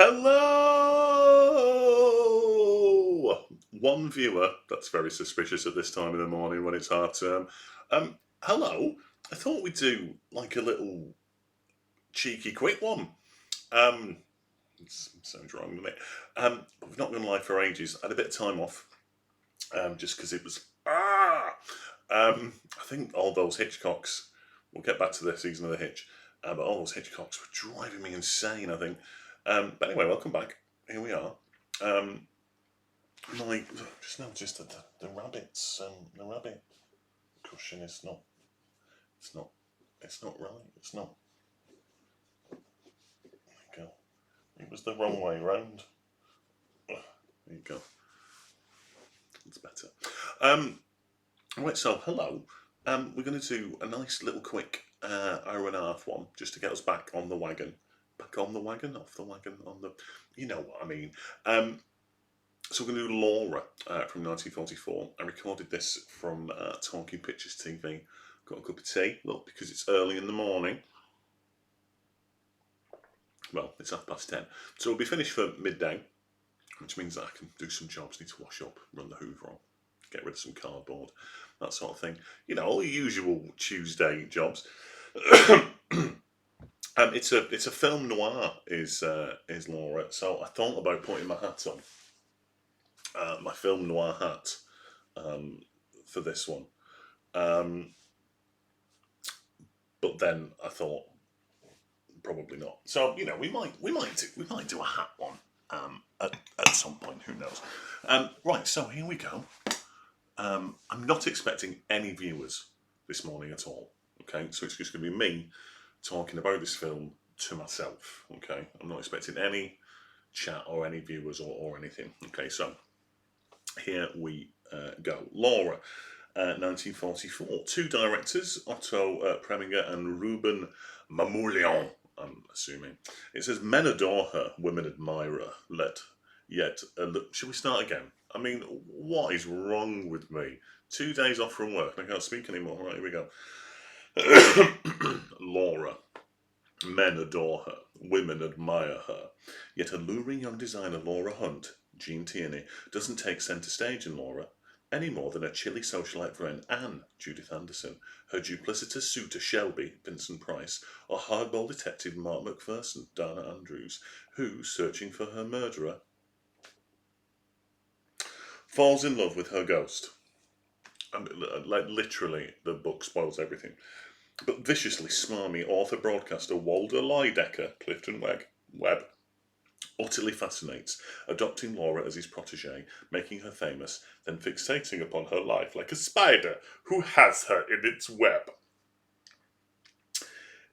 Hello! One viewer, that's very suspicious at this time in the morning when it's half term. Hello. I thought we'd do like a little cheeky quick one. Um, it sounds wrong, doesn't it? We've not gone live for ages. I had a bit of time off, just because it was. I think all those Hitchcocks, we'll get back to the season of the Hitch, but all those Hitchcocks were driving me insane, I think. But anyway, welcome back. Here we are. Um, my just noticed that the rabbits the rabbit cushion is not it's not it's not right. It's not. There you go. It was the wrong way round. There you go. It's better. Um, right. So hello. We're going to do a nice little quick hour and a half one just to get us back on the wagon. Back on the wagon, off the wagon, on the. You know what I mean. So we're going to do Laura from 1944. I recorded this from Talking Pictures TV. Got a cup of tea, look, because it's early in the morning. Well, it's 10:30. So we'll be finished for midday, which means that I can do some jobs, need to wash up, run the hoover on, get rid of some cardboard, that sort of thing. You know, all the usual Tuesday jobs. It's a film noir, is Laura. So I thought about putting my hat on. My film noir hat for this one, but then I thought probably not. So you know we might do a hat one at some point. Who knows? Right. So here we go. I'm not expecting any viewers this morning at all. Okay, so it's just going to be me talking about this film to myself. Okay, I'm not expecting any chat or any viewers or anything. Okay, so here we go. Laura, 1944. Two directors, Otto Preminger and Ruben Mamoulian, I'm assuming. It says, men adore her, women admire her. Shall we start again? I mean, what is wrong with me? 2 days off from work, I can't speak anymore. Right, here we go. Laura. Men adore her, women admire her. Yet alluring young designer Laura Hunt, Jean Tierney, doesn't take centre stage in Laura any more than her chilly socialite friend Anne, Judith Anderson, her duplicitous suitor Shelby, Vincent Price, or hardball detective Mark McPherson, Dana Andrews, who, searching for her murderer, falls in love with her ghost. And like literally, the book spoils everything. But viciously smarmy author broadcaster Walter Lydecker, Clifton Webb, utterly fascinates, adopting Laura as his protege, making her famous, then fixating upon her life like a spider who has her in its web.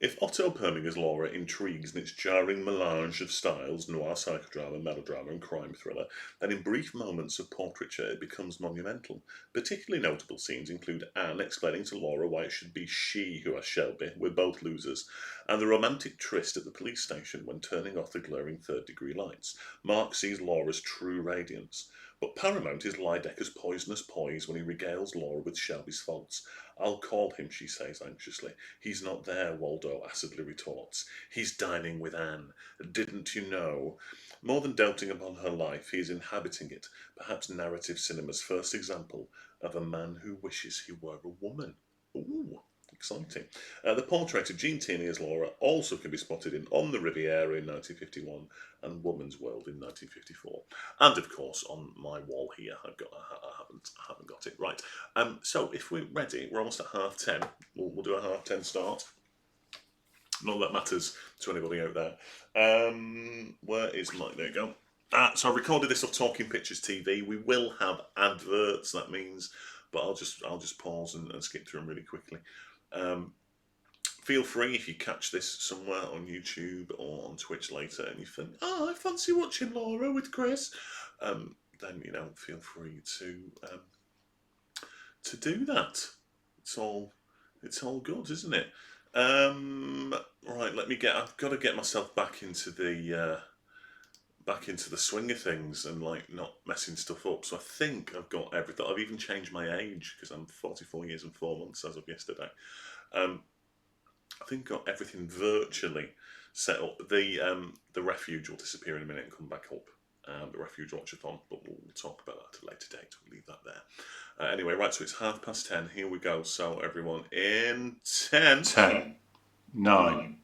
If Otto Perminger's Laura intrigues in its jarring melange of styles, noir psychodrama, melodrama, and crime thriller, then in brief moments of portraiture it becomes monumental. Particularly notable scenes include Anne explaining to Laura why it should be she who has Shelby, we're both losers, and the romantic tryst at the police station when turning off the glaring third-degree lights. Mark sees Laura's true radiance. But paramount is Lydecker's poisonous poise when he regales Laura with Shelby's faults. I'll call him, she says anxiously. He's not there, Waldo acidly retorts. He's dining with Anne. Didn't you know? More than doting upon her life, he is inhabiting it, perhaps narrative cinema's first example of a man who wishes he were a woman. Ooh, exciting. The portrait of Jean Tierney as Laura also can be spotted in On the Riviera in 1951 and Woman's World in 1954. And of course, on my wall here, I haven't got it right. So if we're ready, we're almost at 10:30. We'll do a 10:30 start. Not that matters to anybody out there. Where is my? There you go. So I recorded this off Talking Pictures TV. We will have adverts. That means, but I'll just pause and skip through them really quickly. Feel free if you catch this somewhere on YouTube or on Twitch later and you think, oh, I fancy watching Laura with Chris, then feel free to do that. It's all good, isn't it? Right, I've got to get myself back into the swing of things and like not messing stuff up. So I think I've got everything. I've even changed my age because I'm 44 years and 4 months as of yesterday. I think got everything virtually set up. The refuge will disappear in a minute and come back up. The refuge watchathon, but we'll talk about that at a later date. We'll leave that there. Anyway, right, so it's 10:30. Here we go. So everyone, in 10, 10, 9,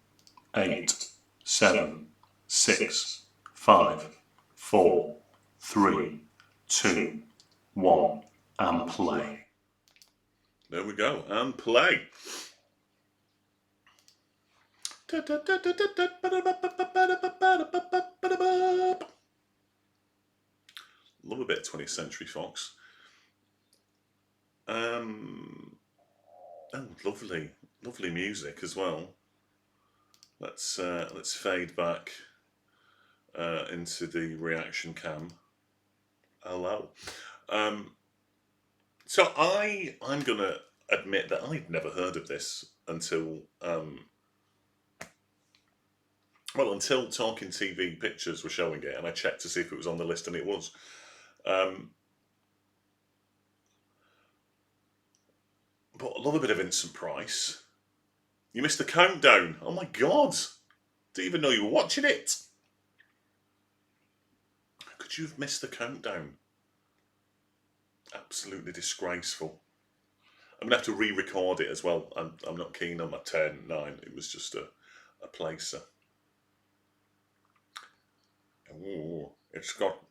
8, 7, 6, 5, 4, 3, 2, 1, and play. There we go, and play. Love a bit of 20th Century Fox. Oh, lovely, lovely music as well. Let's fade back into the reaction cam. Hello. So I'm gonna admit that I'd never heard of this until until Talking TV Pictures were showing it, and I checked to see if it was on the list, and it was. But I love a bit of Vincent Price. You missed the countdown. Oh my god! Didn't even know you were watching it. How could you have missed the countdown? Absolutely disgraceful. I'm gonna have to re-record it as well. I'm not keen on my 10, 9. It was just a placer. Oh, it's got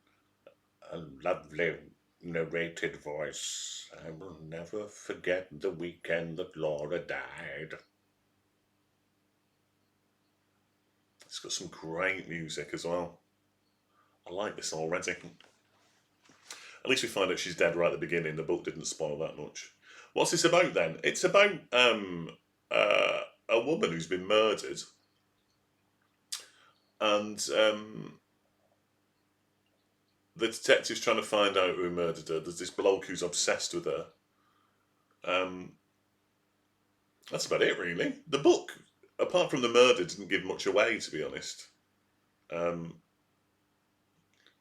a lovely narrated voice. I will never forget the weekend that Laura died. It's got some great music as well. I like this already. At least we find out she's dead right at the beginning. The book didn't spoil that much. What's this about then? It's about a woman who's been murdered, and the detective's trying to find out who murdered her. There's this bloke who's obsessed with her. That's about it, really. The book, apart from the murder, didn't give much away, to be honest.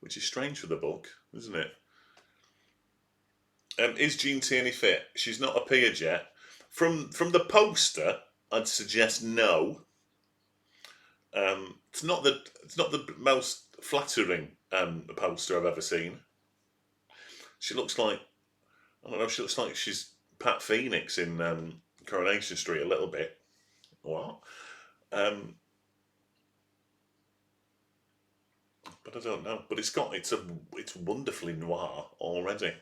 Which is strange for the book, isn't it? Is Jean Tierney fit? She's not appeared yet. From the poster, I'd suggest no. It's not the most flattering poster I've ever seen. She looks like, I don't know. She looks like she's Pat Phoenix in Coronation Street a little bit. What? But I don't know. But it's wonderfully noir already.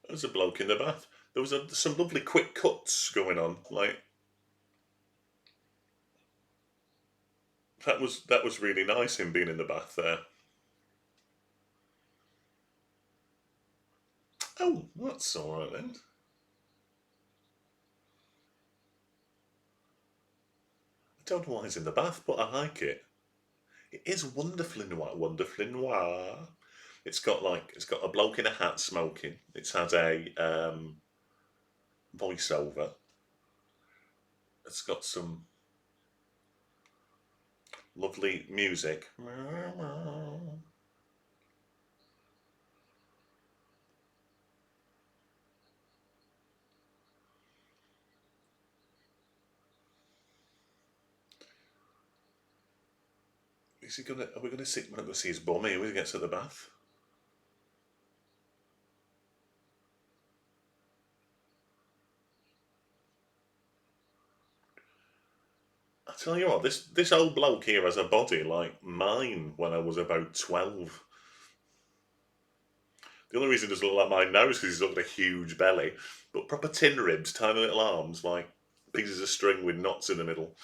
There's a bloke in the bath. There was some lovely quick cuts going on. Like that was really nice, him being in the bath there. Oh, that's all right then. I don't know why he's in the bath, but I like it. It is wonderfully noir. Wonderfully noir. It's got a bloke in a hat smoking. It's had a voiceover. It's got some lovely music. Are we gonna see? We're not gonna see his bum here when he gets at the bath. I tell you what, this old bloke here has a body like mine when I was about 12. The only reason he doesn't look like mine now is because he's got a huge belly, but proper tin ribs, tiny little arms, like pieces of string with knots in the middle.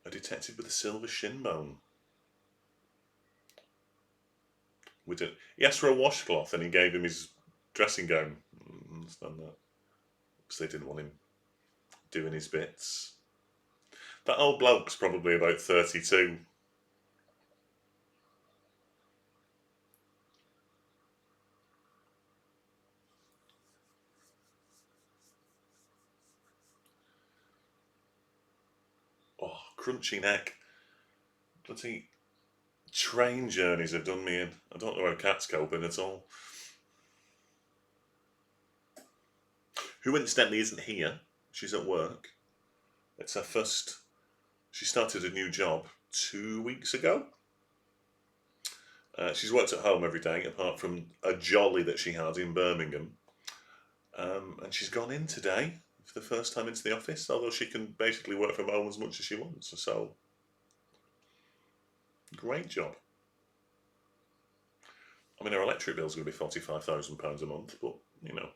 A detective with a silver shin bone. He asked for a washcloth and he gave him his dressing gown. I understand that. Because they didn't want him doing his bits. That old bloke's probably about 32. Oh, crunchy neck. Bloody Train journeys have done me in. I don't know how Kat's coping at all. Who incidentally isn't here. She's at work. It's her first. She started a new job 2 weeks ago. She's worked at home every day, apart from a jolly that she had in Birmingham. And she's gone in today for the first time into the office, although she can basically work from home as much as she wants. So, great job. I mean, her electric bill's going to be £45,000 a month, but, you know,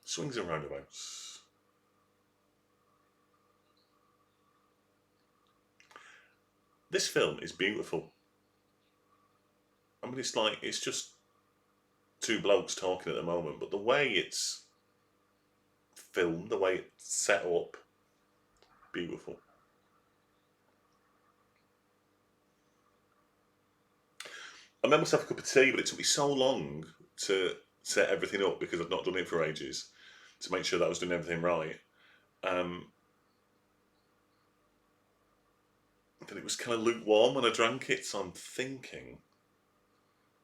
swings and roundabouts. This film is beautiful. I mean, it's just two blokes talking at the moment, but the way it's filmed, the way it's set up, beautiful. I made myself a cup of tea, but it took me so long to set everything up because I've not done it for ages to make sure that I was doing everything right. That it was kind of lukewarm when I drank it, so I'm thinking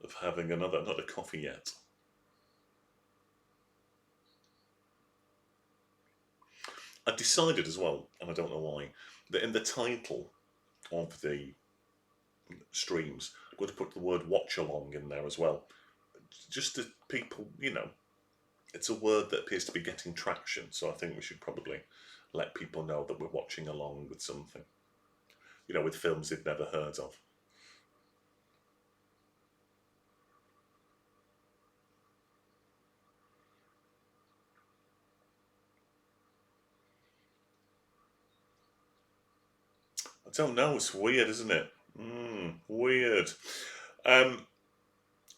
of having another, not a coffee yet. I decided as well, and I don't know why, that in the title of the streams, I'm going to put the word Watchalong in there as well. Just to people, you know, it's a word that appears to be getting traction, so I think we should probably let people know that we're watching along with something. You know, with films they've never heard of. I don't know, it's weird, isn't it? Weird. Um,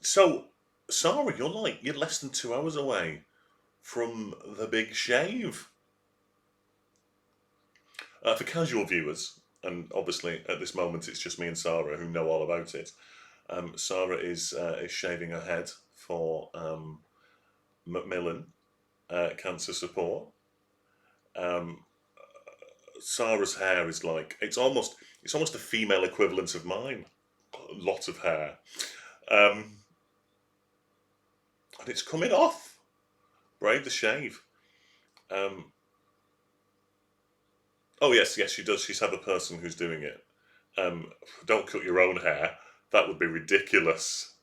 so, Sarah, you're less than 2 hours away from the big shave. For casual viewers, and obviously at this moment it's just me and Sarah who know all about it. Sarah is shaving her head for Macmillan Cancer Support. Um, Sarah's hair is like it's almost the female equivalent of mine. A lot of hair, um, and it's coming off. Brave the shave. Um, oh yes, she does. She's had a person who's doing it. Don't cut your own hair. That would be ridiculous.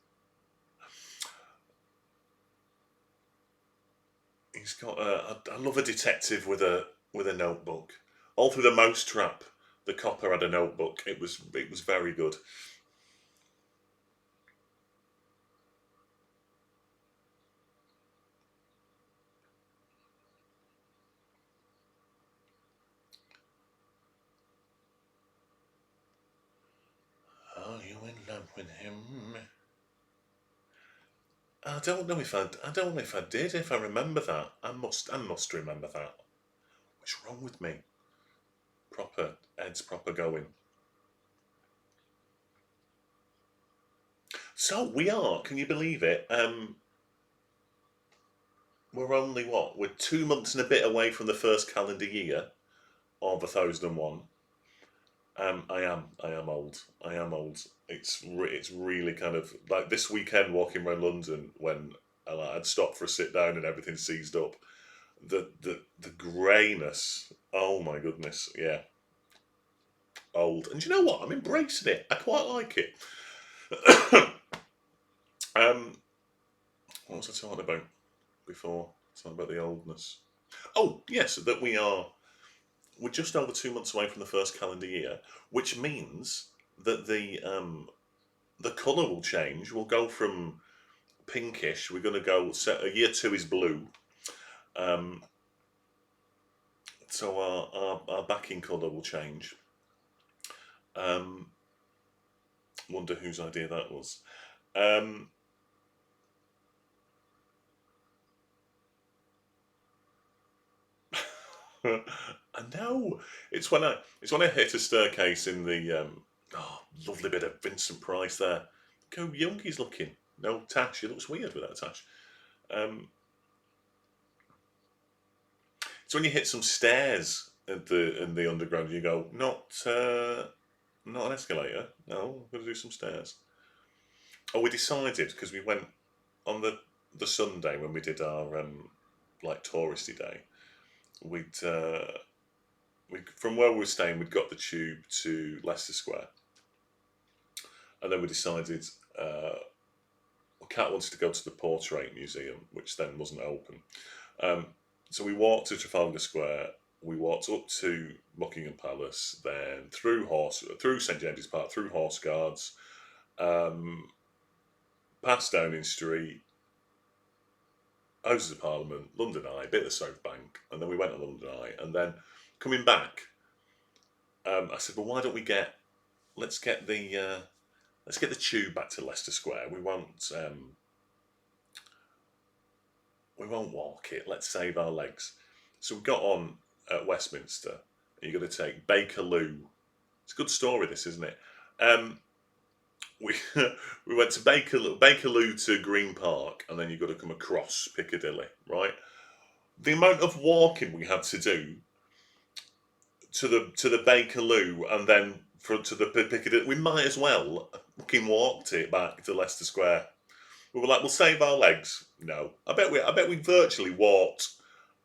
He's got I love a detective with a notebook. All through the Mousetrap, the copper had a notebook. It was very good. Are you in love with him? I don't know if I did. If I remember that, I must remember that. What's wrong with me? Ed's proper going. So we are. Can you believe it? We're only what? We're 2 months and a bit away from the first calendar year of 1001. I am old. I am old. It's really kind of like this weekend walking around London when I'd stopped for a sit down and everything seized up. The greyness. Oh my goodness, yeah, old. And do you know what? I'm embracing it. I quite like it. um, what was I talking about before? Talking about the oldness. Oh yes, that we're just over 2 months away from the first calendar year, which means that the colour will change. We'll go from pinkish. We're going to go. Year two is blue. Um, so our backing colour will change. Wonder whose idea that was. Um, I know. It's when I hit a staircase in the lovely bit of Vincent Price there. Look how young he's looking. No tash. He looks weird without a tash. Um, it's when you hit some stairs in the underground. You go not Not an escalator. No, we're going to do some stairs. Oh, we decided because we went on the Sunday when we did our like touristy day. We'd we from where we were staying, we'd got the tube to Leicester Square, and then we decided Cat wanted to go to the Portrait Museum, which then wasn't open. Um, so we walked to Trafalgar Square. We walked up to Buckingham Palace, then through St James's Park, through Horse Guards, um, past Downing Street, Houses of Parliament, London Eye, bit of the South Bank, and then we went to London Eye, and then coming back, I said, "Well, why don't let's get the tube back to Leicester Square. We won't walk it. Let's save our legs." So we got on at Westminster. And you got to take Bakerloo. It's a good story, this, isn't it? Um, we we went to Bakerloo to Green Park, and then you got to come across Piccadilly, right? The amount of walking we had to do to the Bakerloo, and then to the Piccadilly, we might as well fucking walked it back to Leicester Square. We were like, we'll save our legs. No, I bet we virtually walked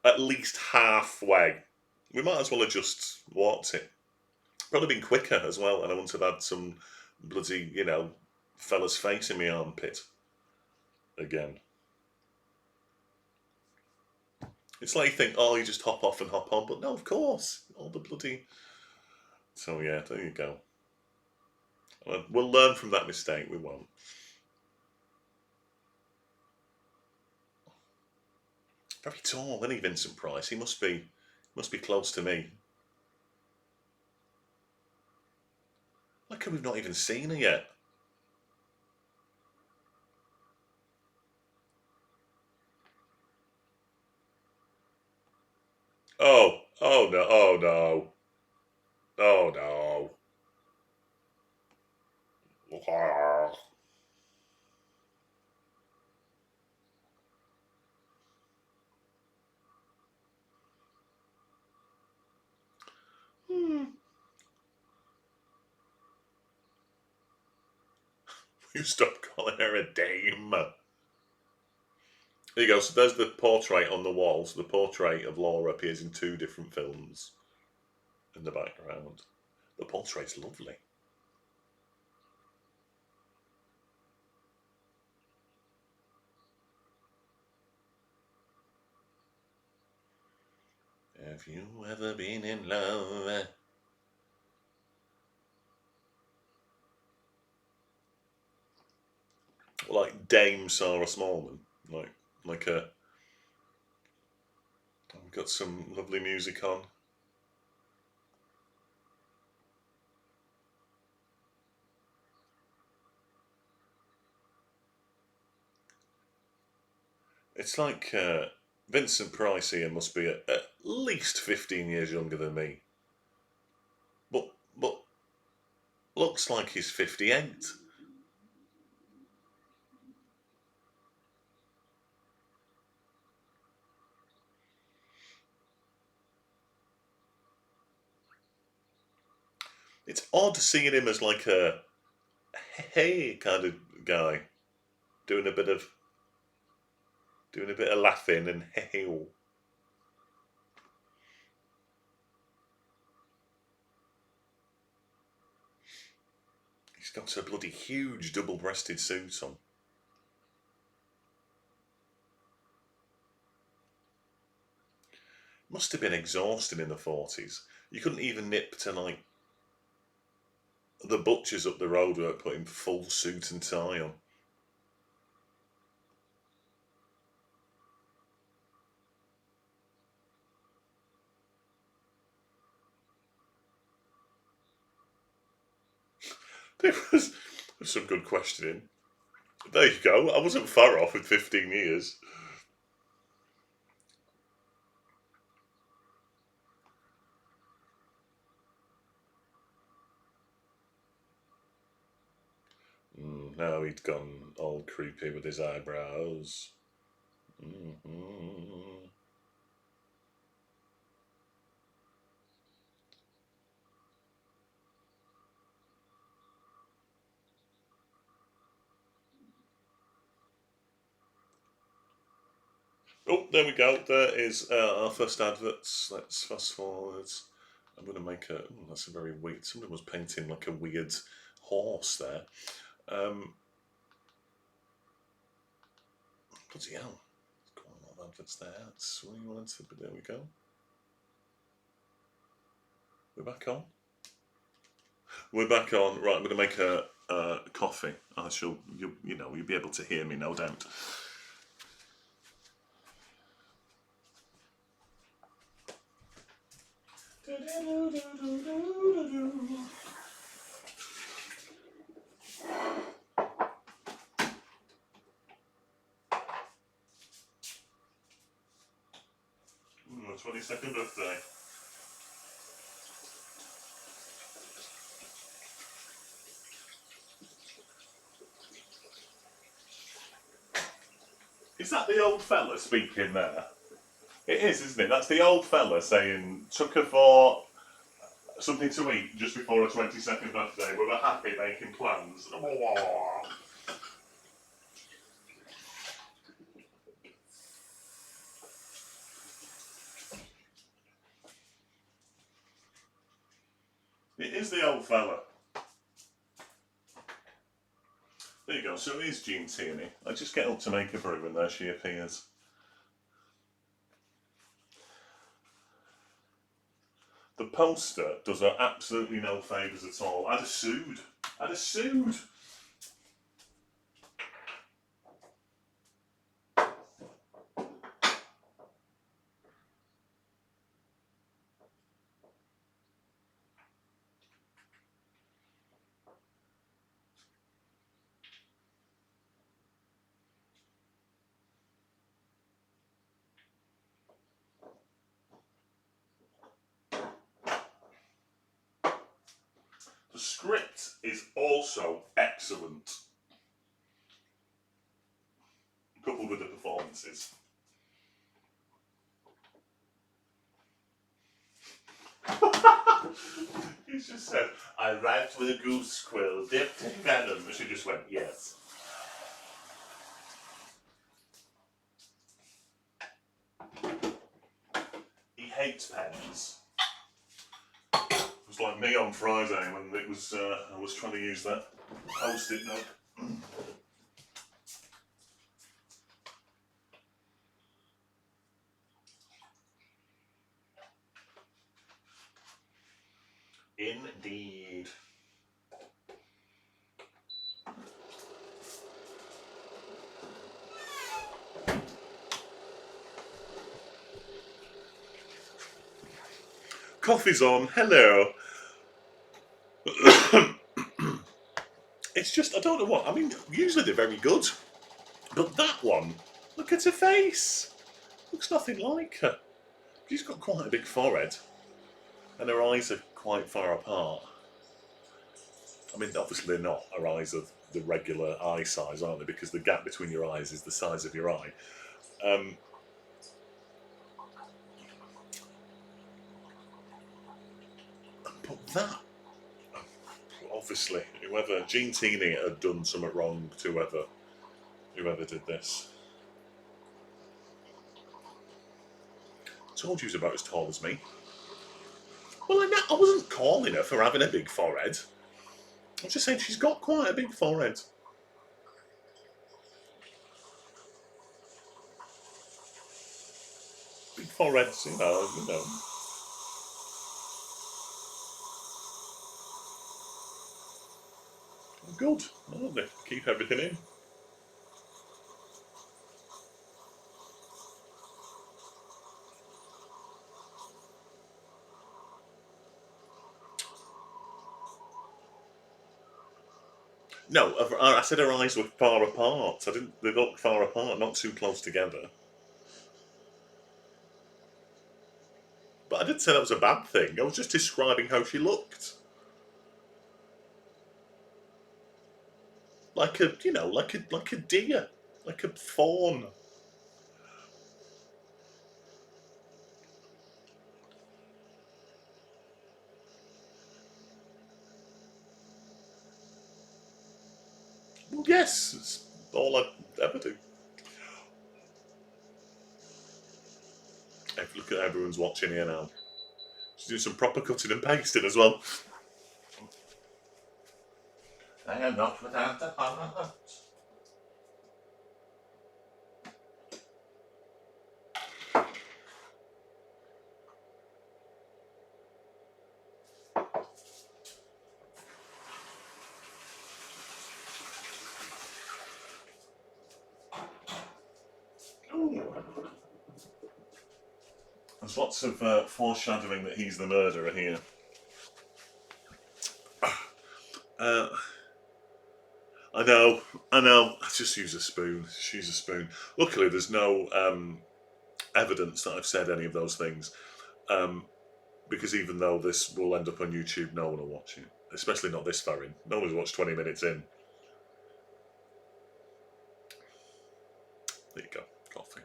at least halfway. We might as well have just walked it. Probably been quicker as well, and I wouldn't have had some bloody, fella's face in my armpit again. It's like you think, oh, you just hop off and hop on, but no, of course, all the bloody. So yeah, there you go. We'll learn from that mistake. We won't. Very tall, isn't he, Vincent Price? He must be close to me. Like we've not even seen her yet. Oh, oh no, oh no, oh no. Hmm. You stop calling her a dame. There you go. So there's the portrait on the wall. So the portrait of Laura appears in two different films in the background. The portrait's lovely. Have you ever been in love? Like Dame Sarah Smallman. Like a. We've got some lovely music on. It's like Vincent Price here must be at least 15 years younger than me. But looks like he's 58. It's odd seeing him as like a hey kind of guy, doing a bit of laughing and hey. He's got a bloody huge double-breasted suit on. Must have been exhausting in the 40s. You couldn't even nip to like the butchers up the road without putting full suit and tie on. There was some good questioning. There you go. I wasn't far off with 15 years. Now he'd gone all creepy with his eyebrows. Mm-hmm. Oh, there we go. There is our first adverts. Let's fast forward. I'm going to make a. Oh, that's a very weird. Somebody was painting like a weird horse there. Bloody hell. Quite a lot of adverts there. That's what you wanted to. But there we go. We're back on. We're back on. Right, I'm going to make a coffee. I shall. You'll be able to hear me, no doubt. My 22nd birthday. Is that the old fella speaking there? It is, isn't it? That's the old fella saying, took her for something to eat just before her 22nd birthday. We were happy making plans. It is the old fella. There you go. So it is Jean Tierney. I just get up to make a brew and there she appears. The poster does her absolutely no favours at all. I'd have sued. I'd have sued. The script is also excellent, coupled with the performances. He's just said, I write with a goose quill dipped in venom. And she just went, yes. He hates pens. It was like me on Friday when it was I was trying to use that post-it note. Indeed. Coffee's on. Hello. It's just, I don't know what. I mean, usually they're very good. But that one, look at her face. Looks nothing like her. She's got quite a big forehead. And her eyes are quite far apart. I mean, obviously they're not. Her eyes are the regular eye size, aren't they? Because the gap between your eyes is the size of your eye. But that, obviously, whoever, Jean Tierney had done something wrong to whoever did this. Told you was about as tall as me. Well, I wasn't calling her for having a big forehead. I was just saying she's got quite a big forehead. Big foreheads, you know. Good, aren't they? Keep everything in. No, I said her eyes were far apart. I didn't. They look far apart, not too close together. But I didn't say that was a bad thing. I was just describing how she looked. Like a, like a deer, like a fawn. Well, yes, it's all I ever do. life. Look at everyone's watching here now. She's doing some proper cutting and pasting as well. I am not without a heart. Ooh. There's lots of foreshadowing that he's the murderer here. I know. I just use a spoon. Just use a spoon. Luckily, there's no evidence that I've said any of those things. Because even though this will end up on YouTube, no one will watch it. Especially not this far in. No one's watched 20 minutes in. There you go. Coffee.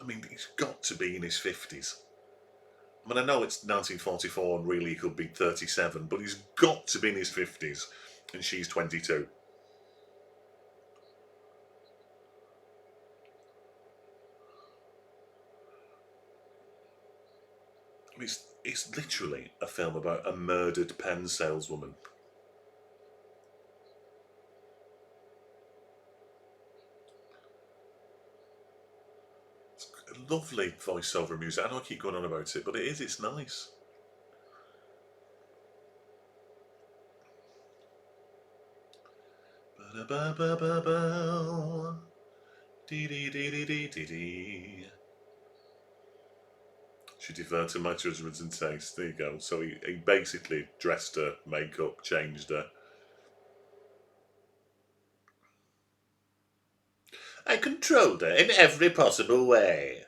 I mean, he's got to be in his 50s. I mean, I know it's 1944 and really he could be 37, but he's got to be in his 50s, and she's 22. I mean, it's literally a film about a murdered pen saleswoman. Lovely voiceover music. I know I keep going on about it, but it's nice. She deferred to my judgment and taste. There you go. So he basically dressed her, makeup, changed her. I controlled her in every possible way.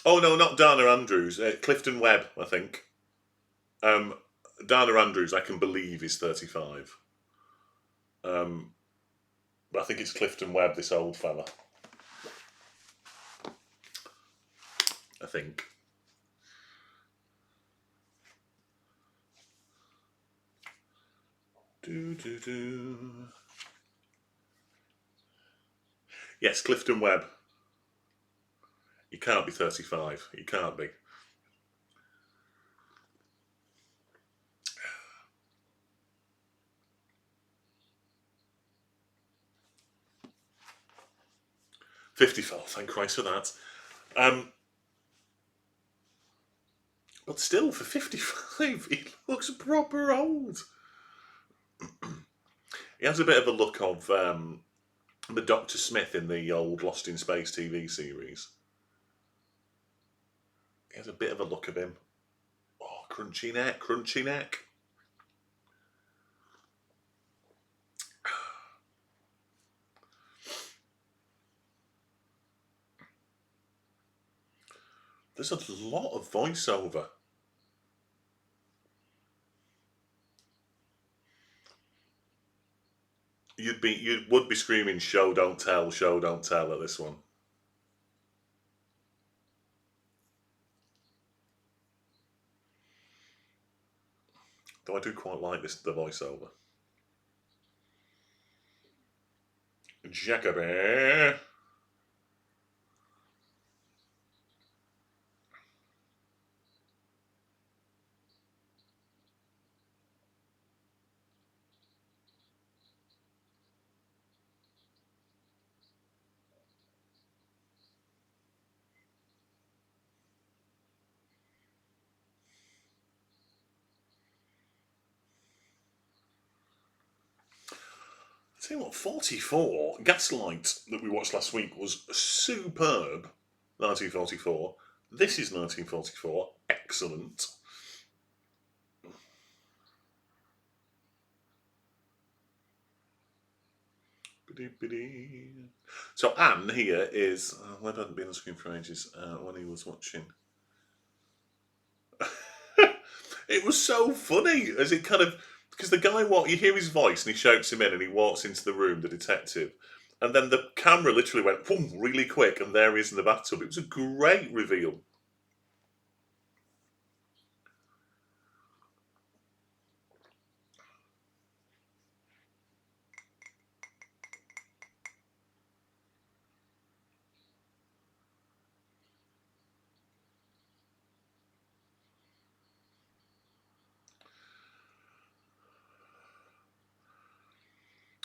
Oh no, not Dana Andrews. Clifton Webb, I think. Dana Andrews, I can believe, is 35. But I think it's Clifton Webb, this old fella. I think. Yes, Clifton Webb. He can't be 35. He can't be. $54, thank Christ for that. But still, for 55, he looks proper old. He has a bit of a look of the Dr. Smith in the old Lost in Space TV series. He has a bit of a look of him. Oh, crunchy neck, crunchy neck. There's a lot of voiceover. You would be screaming show don't tell at this one. Though I do quite like the voiceover. Jacoby. Tell you what, 44, Gaslight, that we watched last week, was superb. 1944. This is 1944. Excellent. So Anne here is... Web hadn't been on the screen for ages when he was watching. It was so funny, as it kind of... Because the guy, you hear his voice and he shouts him in and he walks into the room, the detective, And then the camera literally went boom really quick, and there he is in the bathtub. It was a great reveal.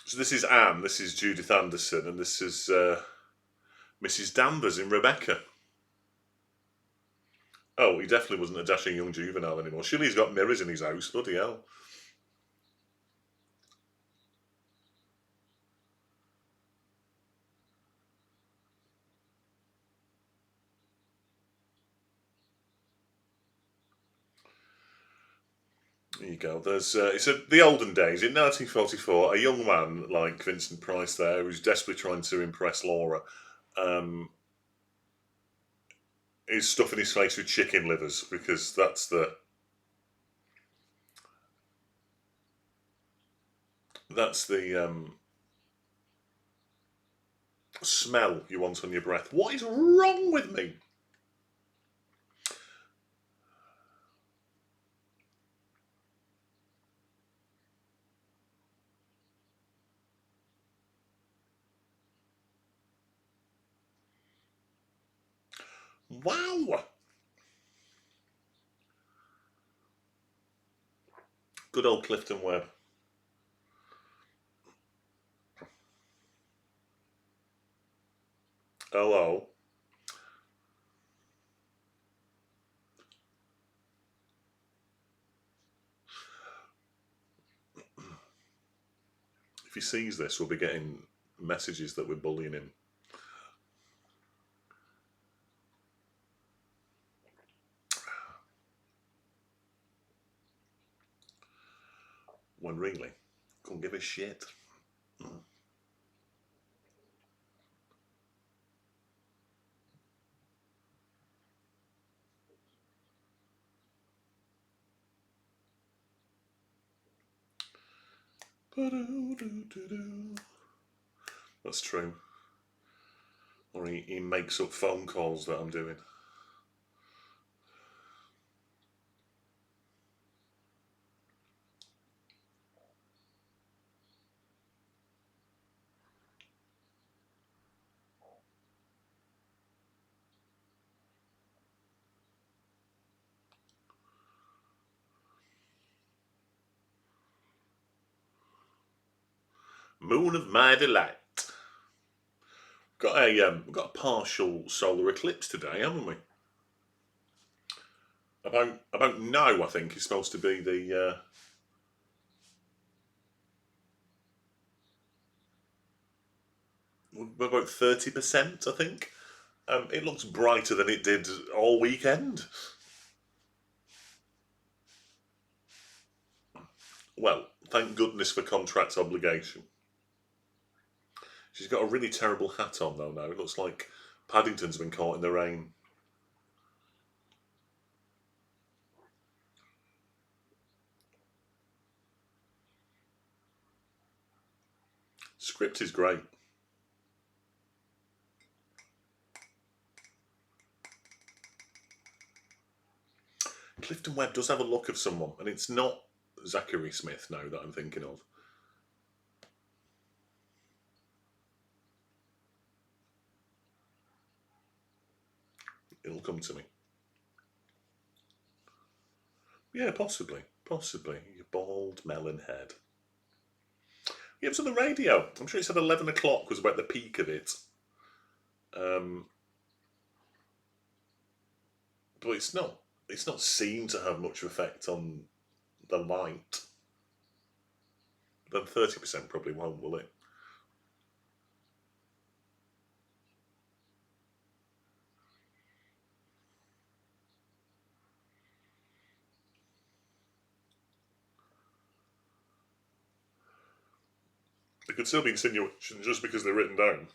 So this is Anne, this is Judith Anderson, and this is Mrs. Danvers in Rebecca. Oh, he definitely wasn't a dashing young juvenile anymore. Surely he's got mirrors in his house, bloody hell. There you go. There's it's the olden days. In 1944, a young man like Vincent Price there, who's desperately trying to impress Laura, um, is stuffing his face with chicken livers because that's the smell you want on your breath. What is wrong with me? Wow. Good old Clifton Webb. Hello. If he sees this, we'll be getting messages that we're bullying him. When really, couldn't give a shit. That's true. Or he makes up phone calls that I'm doing. Moon of my delight. Got a partial solar eclipse today, haven't we? About now, I think is supposed to be the about 30%. I think it looks brighter than it did all weekend. Well, thank goodness for contract obligation. She's got a really terrible hat on though now. It looks like Paddington's been caught in the rain. Script is great. Clifton Webb does have a look of someone, and it's not Zachary Smith now that I'm thinking of. It'll come to me. Yeah, possibly. Possibly. Your bald melon head. Yeah, it was on the radio. I'm sure it said 11 o'clock was about the peak of it. But it's not seen to have much effect on the light. Then 30% probably won't, will it? They could still be insinuations just because they're written down.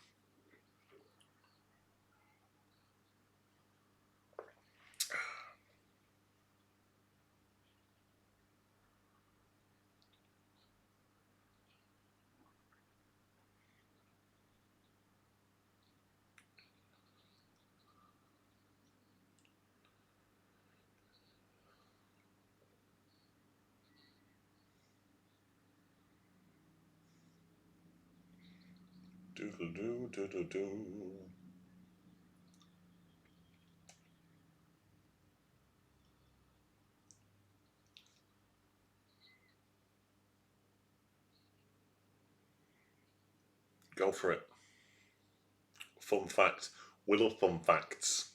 Doodle-doo, doodle-doo. Go for it. Fun fact. We love fun facts.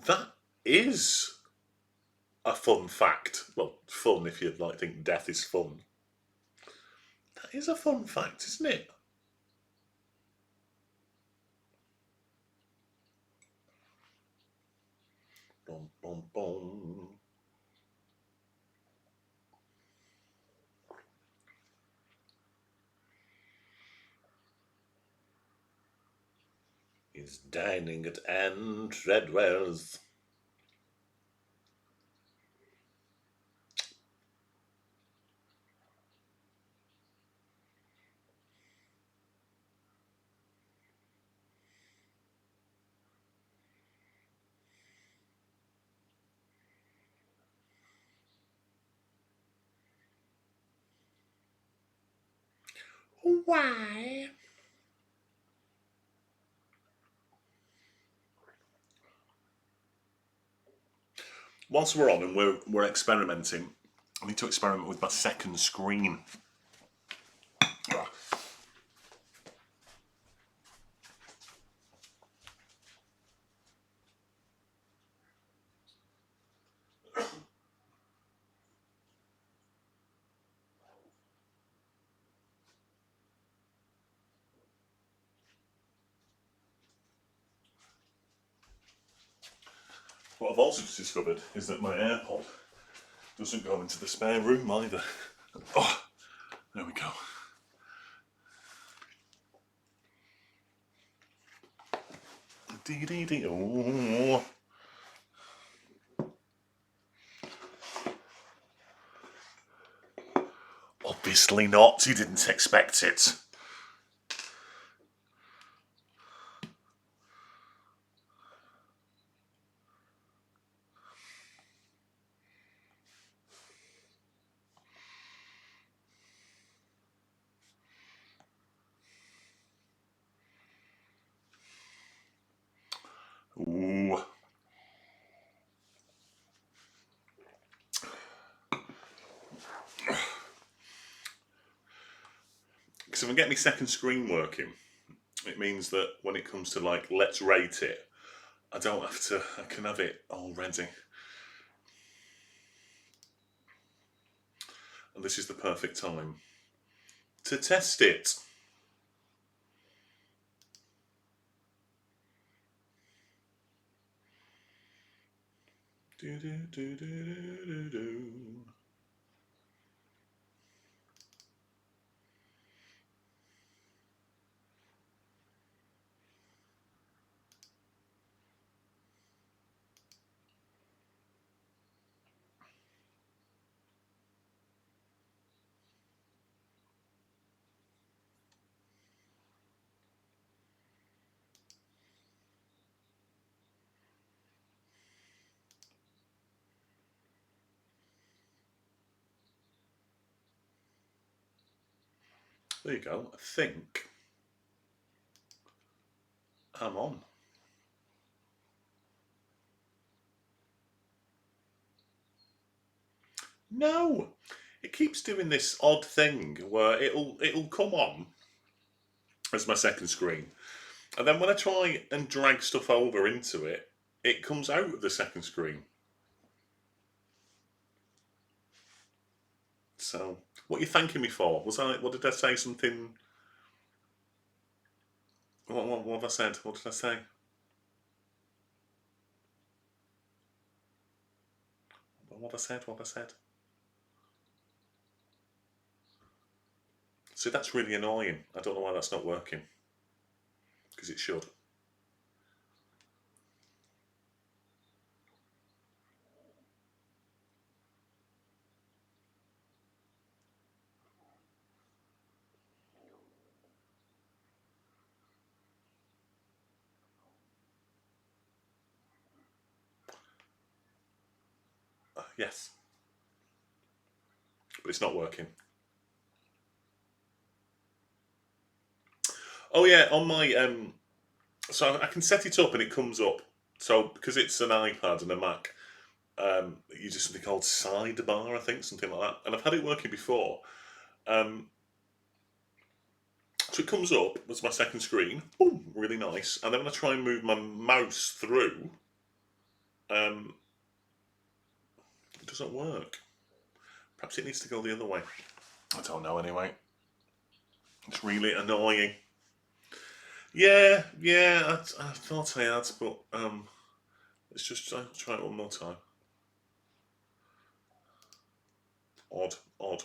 That is a fun fact. Well, fun if you like think death is fun. That is a fun fact, isn't it? Bum, bum, bum. He's dining at Anne Treadwell's. Why? Whilst we're on and we're experimenting, I need to experiment with my second screen. What I've also discovered is that my AirPod doesn't go into the spare room either. Oh, there we go. Dee-dee-dee. Oh. Obviously not. You didn't expect it. Ooh. Because if I get my second screen working, it means that when it comes to like, let's rate it, I don't have to, I can have it already. And this is the perfect time to test it. Do, do, do, do, do, do. There you go. I think I'm on. No, it keeps doing this odd thing where it'll come on as my second screen, and then when I try and drag stuff over into it, it comes out of the second screen. So, what are you thanking me for? What did I say? Something? What have I said? What did I say? What I said? What I said? See, that's really annoying. I don't know why that's not working. Because it should. Yes. But it's not working. Oh yeah, on my so I can set it up and it comes up. So because it's an iPad and a Mac, you do something called sidebar, I think, something like that. And I've had it working before. Um, so it comes up as my second screen, boom, really nice. And then when I try and move my mouse through, it doesn't work. Perhaps it needs to go the other way. I don't know anyway. It's really annoying. Yeah, I thought I had, but let's just try it one more time. Odd, odd.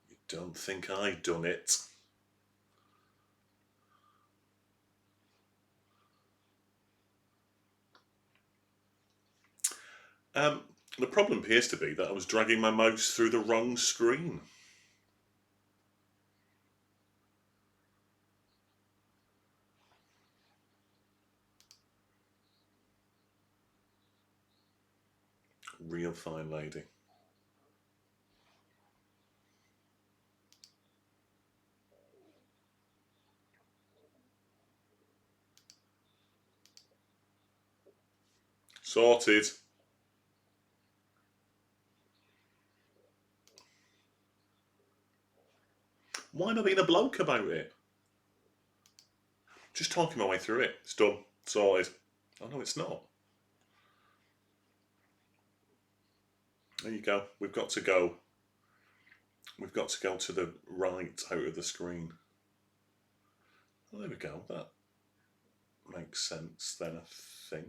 You don't think I done it? The problem appears to be that I was dragging my mouse through the wrong screen. Real fine lady. Sorted. Why am I being a bloke about it? Just talking my way through it. It's done. Sorted. Oh no, it's not. There you go. We've got to go. We've got to go to the right out of the screen. Well, there we go. That makes sense then, I think.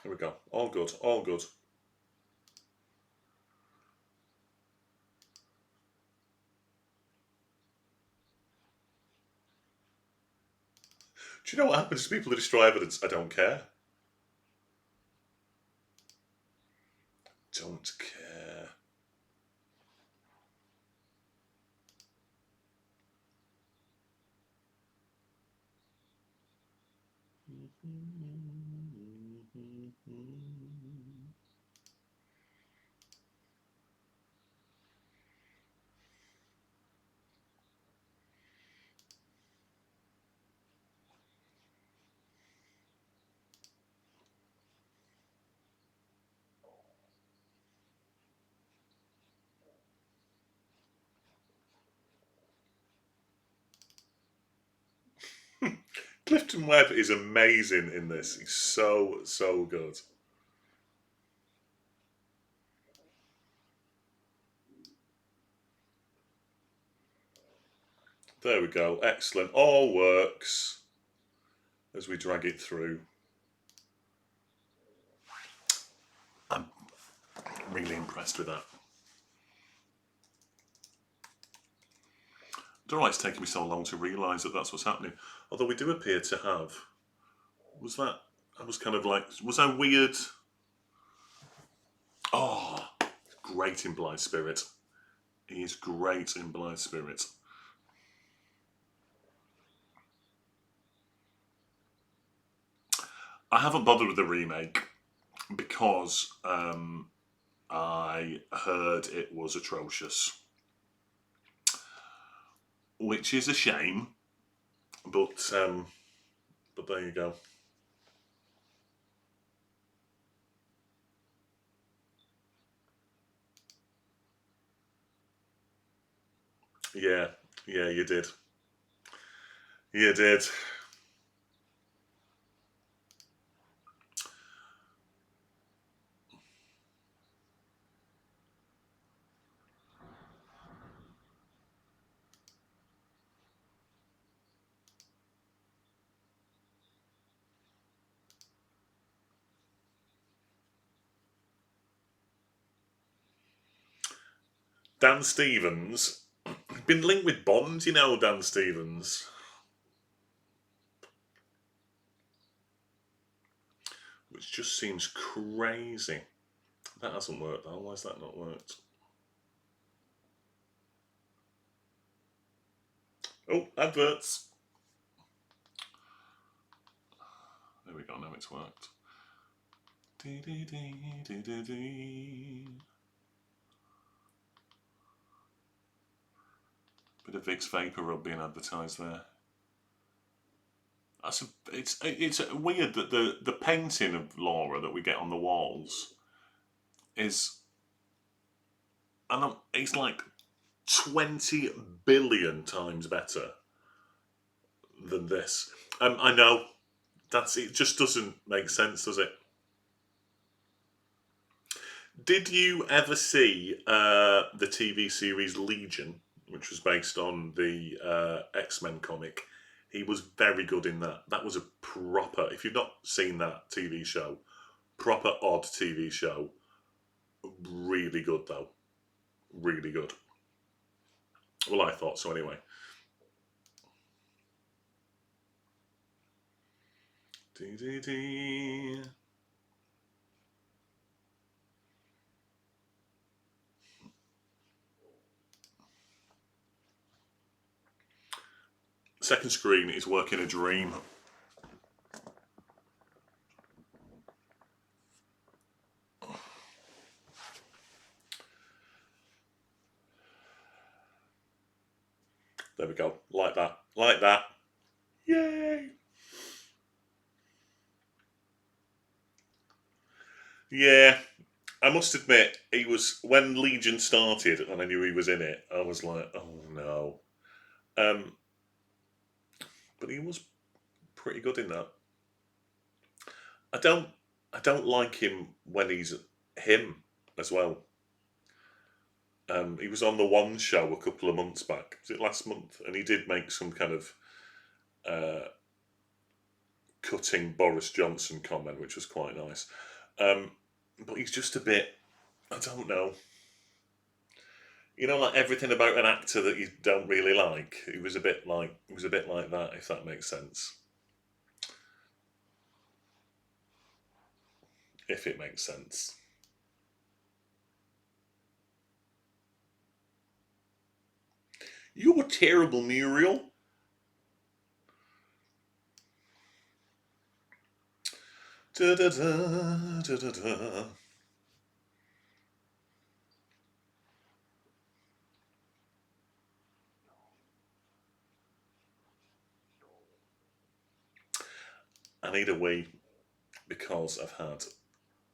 Here we go. All good. All good. Do you know what happens to people who destroy evidence? I don't care. Don't care. Clifton Webb is amazing in this. He's so good. There we go. Excellent. All works as we drag it through. I'm really impressed with that. I don't know why it's taken me so long to realise that that's what's happening. Although we do appear to have. Was that? I was kind of like. Was I weird? Oh, great in Blind Spirit. He is great in Blind Spirit. I haven't bothered with the remake because I heard it was atrocious, which is a shame. But there you go. Yeah, you did. You did. Dan Stevens. Been linked with Bond, you know, Dan Stevens. which just seems crazy. That hasn't worked though. Why has that not worked? Oh, adverts. There we go, now it's worked. Bit of Vicks Vapor Rub being advertised there. It's weird that the painting of Laura that we get on the walls is, and it's like 20 billion times better than this. I know it just doesn't make sense, does it? Did you ever see the TV series Legion, which was based on the X-Men comic? He was very good in that. That was a proper, if you've not seen that TV show, proper odd TV show. Really good though. Really good. Well, I thought so anyway. Second screen is Working a Dream. There we go. Like that. Like that. Yay! Yeah. I must admit, he was, when Legion started and I knew he was in it, I was like, oh no. But he was pretty good in that. I don't like him when he's him as well. He was on the One Show a couple of months back. Was it last month? And he did make some kind of cutting Boris Johnson comment, which was quite nice. But he's just a bit, I don't know. You know, like everything about an actor that you don't really like. He was a bit like that, if that makes sense. If it makes sense. You're terrible, Muriel. Da da da da da da. I need a wee because I've had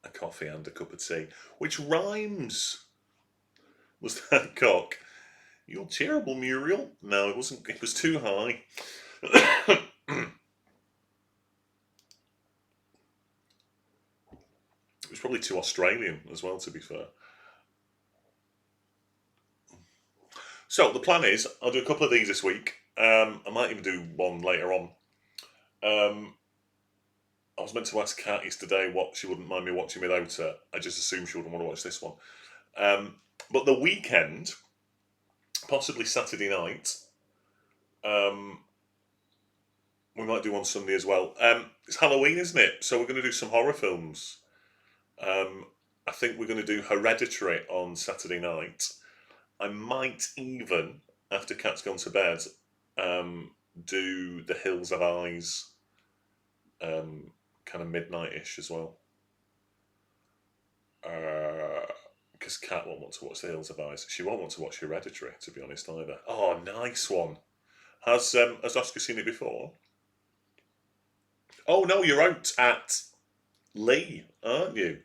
a coffee and a cup of tea, which rhymes. Was that cock? You're terrible, Muriel. No, it wasn't. It was too high. It was probably too Australian as well, to be fair. So the plan is, I'll do a couple of these this week. I might even do one later on. I was meant to ask Kat yesterday what she wouldn't mind me watching without her. I just assumed she wouldn't want to watch this one. But the weekend, possibly Saturday night, we might do on Sunday as well. It's Halloween, isn't it? So we're going to do some horror films. I think we're going to do Hereditary on Saturday night. I might even, after Kat's gone to bed, do The Hills Have Eyes, kind of midnight-ish as well. Because Kat won't want to watch The Hills Have Eyes. She won't want to watch Hereditary, to be honest, either. Oh, nice one. Has Oscar seen it before? Oh, no, you're out at Lee, aren't you?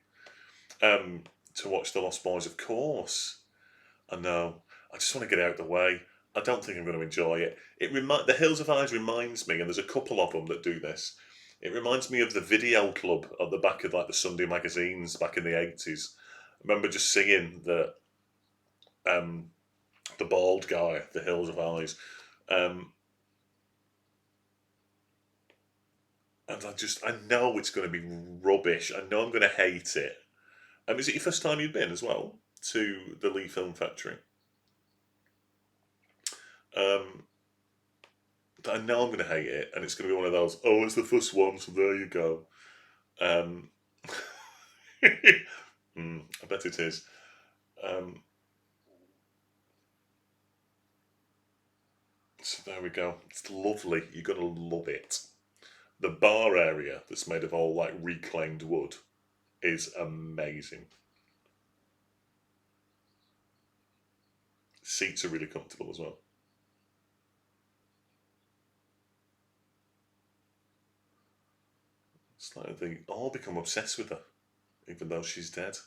To watch The Lost Boys, of course. I know. I just want to get out of the way. I don't think I'm going to enjoy it. The Hills of Eyes reminds me, and there's a couple of them that do this. It reminds me of the video club at the back of like the Sunday magazines back in the 80s. I remember just seeing the bald guy, The Hills of Eyes, and I know it's going to be rubbish. I know I'm going to hate it. Is it your first time you've been as well to the Lee Film Factory? I know I'm going to hate it, and it's going to be one of those, oh, it's the first one, so there you go. I bet it is. Um, so there we go. It's lovely. You're gonna love it. The bar area that's made of all like reclaimed wood is amazing. Seats are really comfortable as well. It's like they all become obsessed with her, even though she's dead.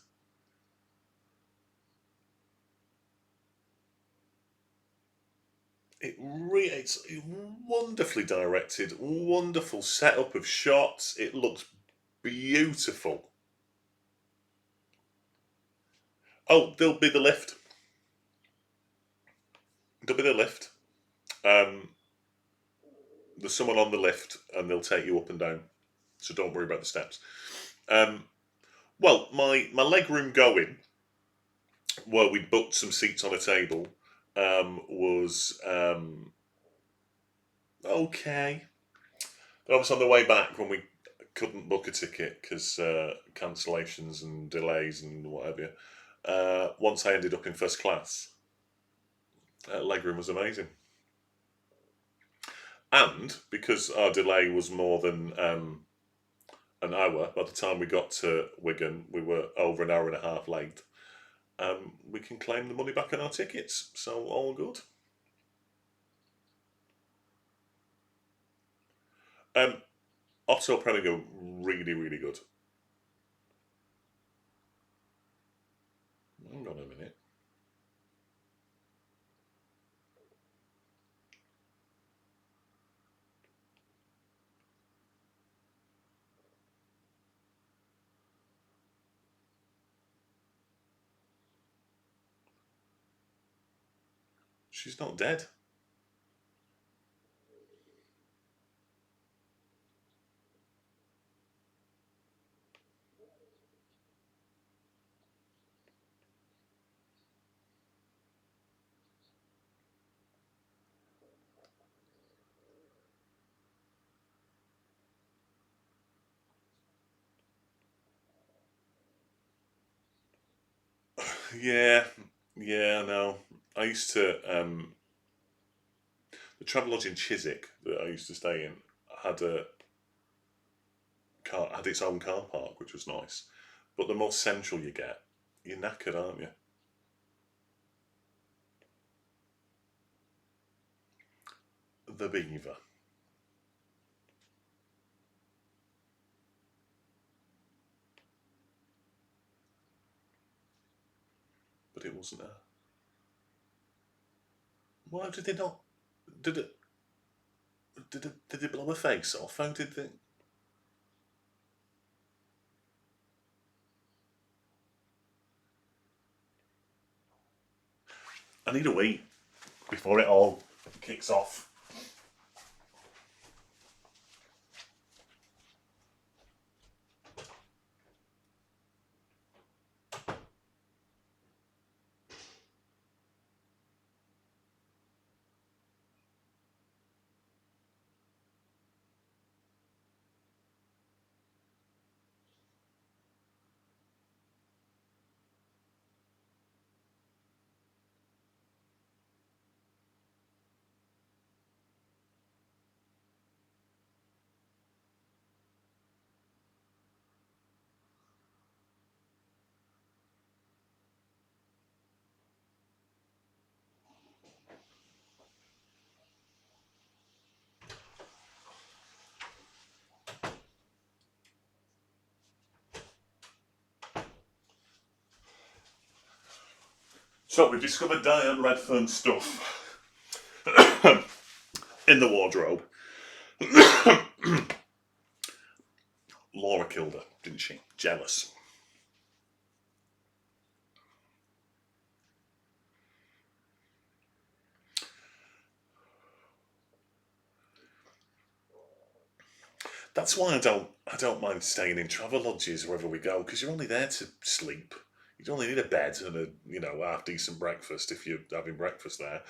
It's wonderfully directed, wonderful setup of shots. It looks beautiful. Oh, there'll be the lift. There'll be the lift. Um, there's someone on the lift, and they'll take you up and down. So don't worry about the steps. Um, well, my leg room going, where we booked some seats on a table, was okay. But obviously on the way back when we couldn't book a ticket because cancellations and delays and whatever. Once I ended up in first class, legroom was amazing, and because our delay was more than an hour, by the time we got to Wigan, we were over an hour and a half late. We can claim the money back on our tickets, so all good. Um, Otto Preminger, really, really good. Hang on a minute. She's not dead. Yeah, yeah, no. I used to the Travelodge in Chiswick that I used to stay in had a had its own car park, which was nice. But the more central you get, you're knackered, aren't you? The Beaver, but it wasn't there. Why did they not? Did it? Did it blow her face off? How did they? I need a wee before it all kicks off. So we've discovered Diane Redfern's stuff in the wardrobe. Laura killed her, didn't she? Jealous. That's why I don't mind staying in travel lodges wherever we go because you're only there to sleep. You only need a bed and a half decent breakfast if you're having breakfast there.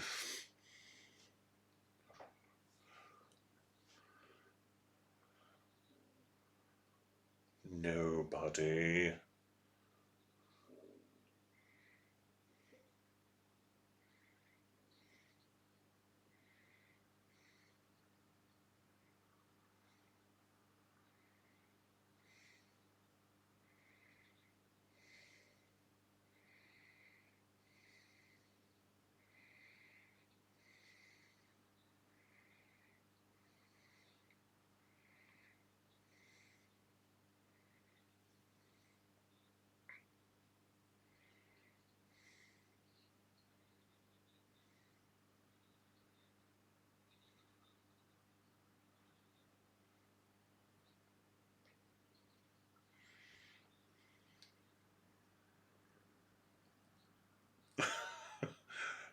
No. Nobody.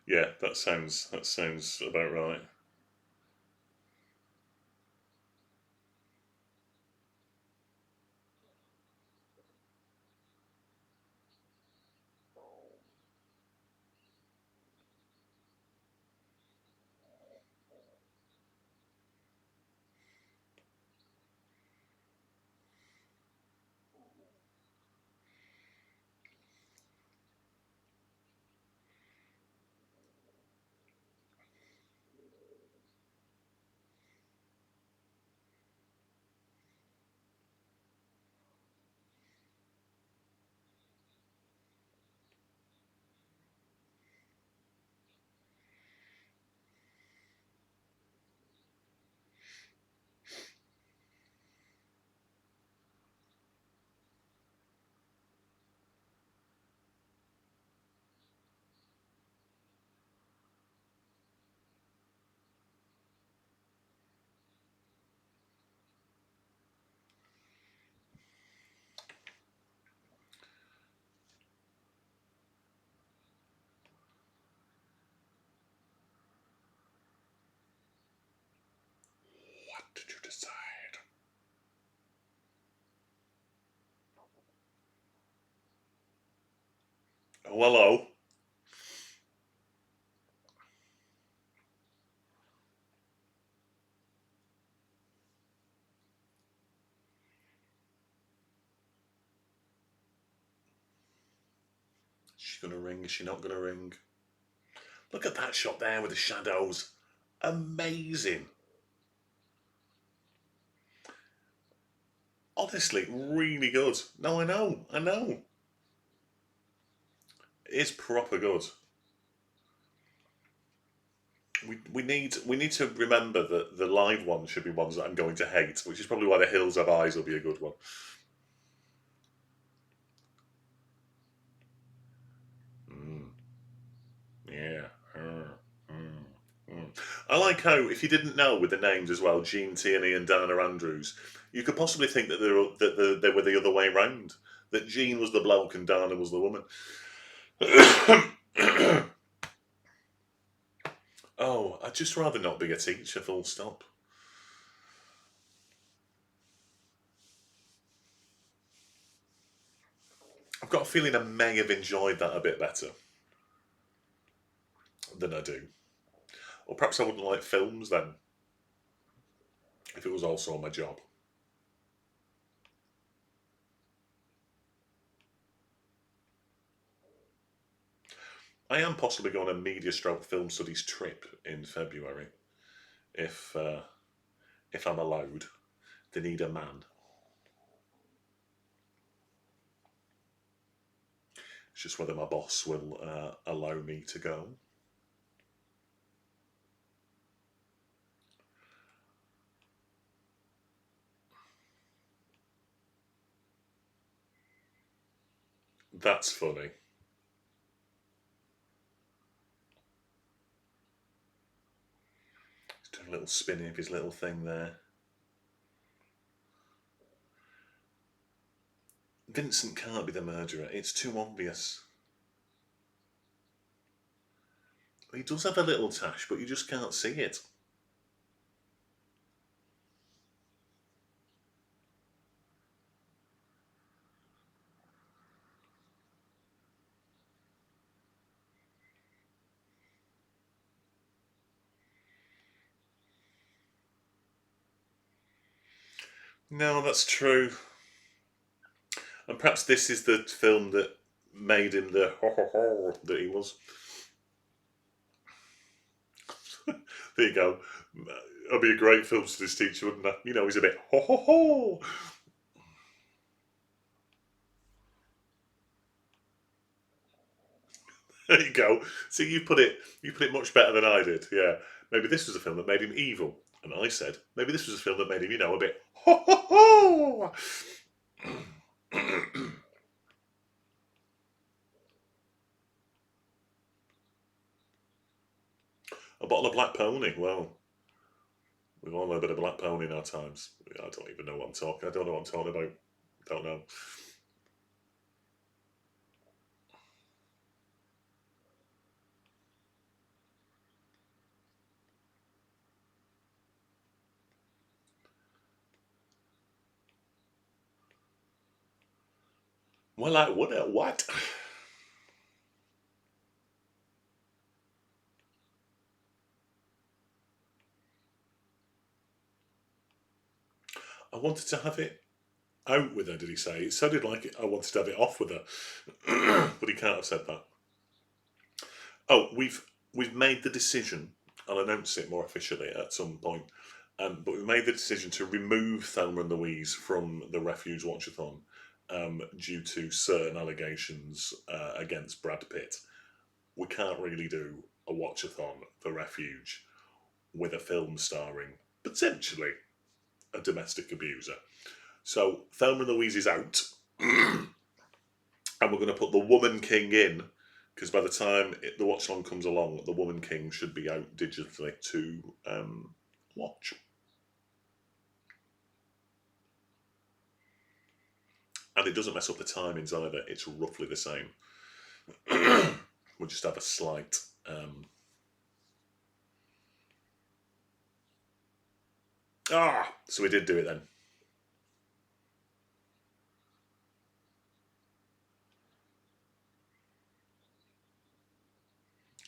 Yeah, that sounds about right. What did you decide? Oh, hello. Is she going to ring? Is she not going to ring? Look at that shot there with the shadows. Amazing. Honestly, really good. No, I know. It's proper good. We need to remember that the live ones should be ones that I'm going to hate, which is probably why The Hills Have Eyes will be a good one. Mm, yeah. I like how, if you didn't know with the names as well, Gene Tierney and Dana Andrews, you could possibly think that they were the other way round. That Gene was the bloke and Dana was the woman. Oh, I'd just rather not be a teacher, full stop. I've got a feeling I may have enjoyed that a bit better than I do. Or perhaps I wouldn't like films then, if it was also my job. I am possibly going on a media stroke film studies trip in February, if if I'm allowed. They need a man. It's just whether my boss will allow me to go. That's funny. He's doing a little spinning of his little thing there. Vincent can't be the murderer. It's too obvious. He does have a little tash, but you just can't see it. No, that's true. And perhaps this is the film that made him the ho ho ho that he was. There you go. It'll be a great film to this teacher, wouldn't it? You know, he's a bit ho ho ho. There you go. See, you put it much better than I did. Yeah. Maybe this was a film that made him evil. And I said, maybe this was a film that made him, a bit ho ho ho. A bottle of Black Pony. Well, we've all had a bit of Black Pony in our times. I don't even know what I'm talking. I don't know what I'm talking about. Don't know. Well, I would. What? I wanted to have it out with her. Did he say? It sounded like I wanted to have it off with her, but he can't have said that. Oh, we've made the decision. I'll announce it more officially at some point. But we made the decision to remove Thelma and Louise from the Refuge Watchathon due to certain allegations against Brad Pitt. We can't really do a Watchathon for Refuge with a film starring potentially a domestic abuser. So Thelma and Louise is out, and we're going to put the Woman King in, because by the time the Watchalong comes along, the Woman King should be out digitally to watch. And it doesn't mess up the timings either. It's roughly the same. We'll just have a slight. So we did do it then.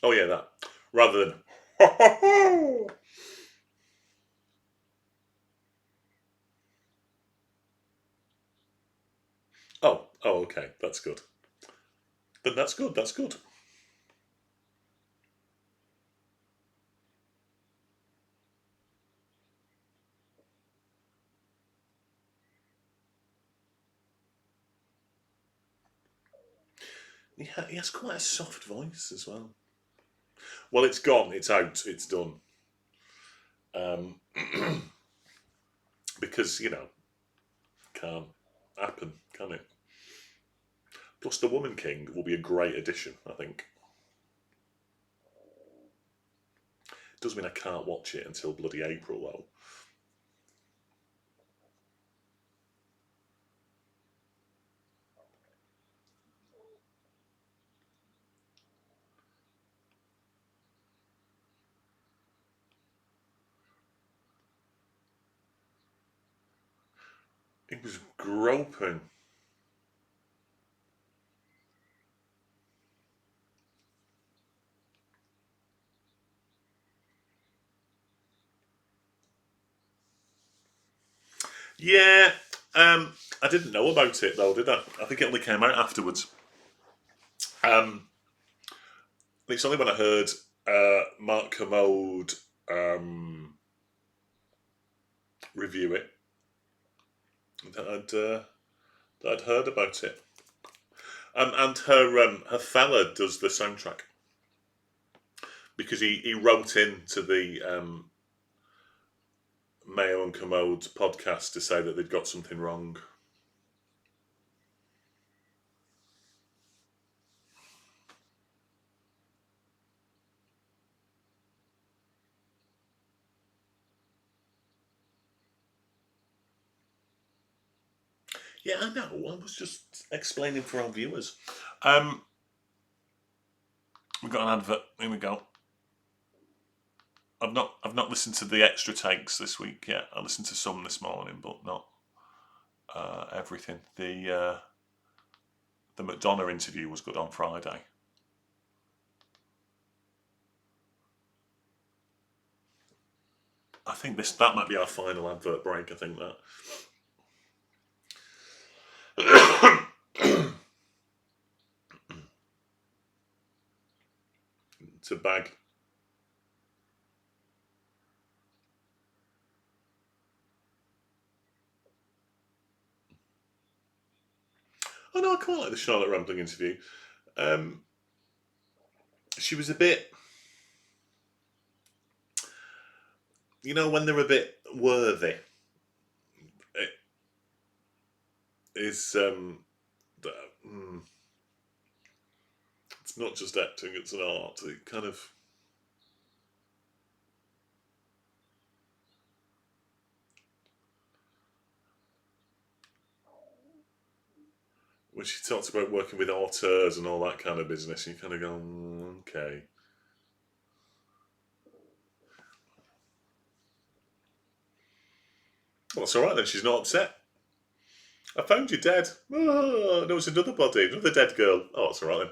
Oh yeah, that. Rather than oh, okay, that's good. Then that's good. That's good. Yeah, he has quite a soft voice as well. Well, it's gone. It's out. It's done. Um, because can't happen, can it? Plus, the Woman King will be a great addition. I think. Does mean I can't watch it until bloody April though. It was groping. Yeah, I didn't know about it though, did I? I think it only came out afterwards. Um, it's only when I heard Mark Commode review it that I'd heard about it. And her fella does the soundtrack because he wrote into the Mayo and Commode's podcast to say that they'd got something wrong. Yeah, I know. I was just explaining for our viewers. We've got an advert. Here we go. I've not listened to the extra takes this week yet. I listened to some this morning, but not everything. The Madonna interview was good on Friday. I think that might be our final advert break. I think that. to bag. Oh no, I quite like the Charlotte Rampling interview. She was a bit, when they're a bit worthy, it is it's not just acting; it's an art. It kind of when she talks about working with auteurs and all that kind of business, you kind of go, okay. Well, it's all right then. She's not upset. I found you dead. Oh, no, it's another body, another dead girl. Oh, it's all right then.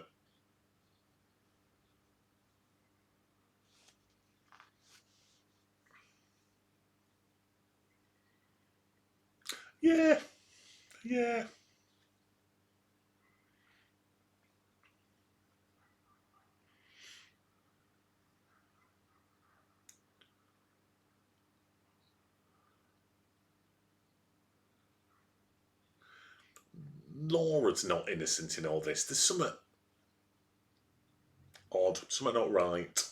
Yeah, yeah. Laura's not innocent in all this. There's something odd, something not right.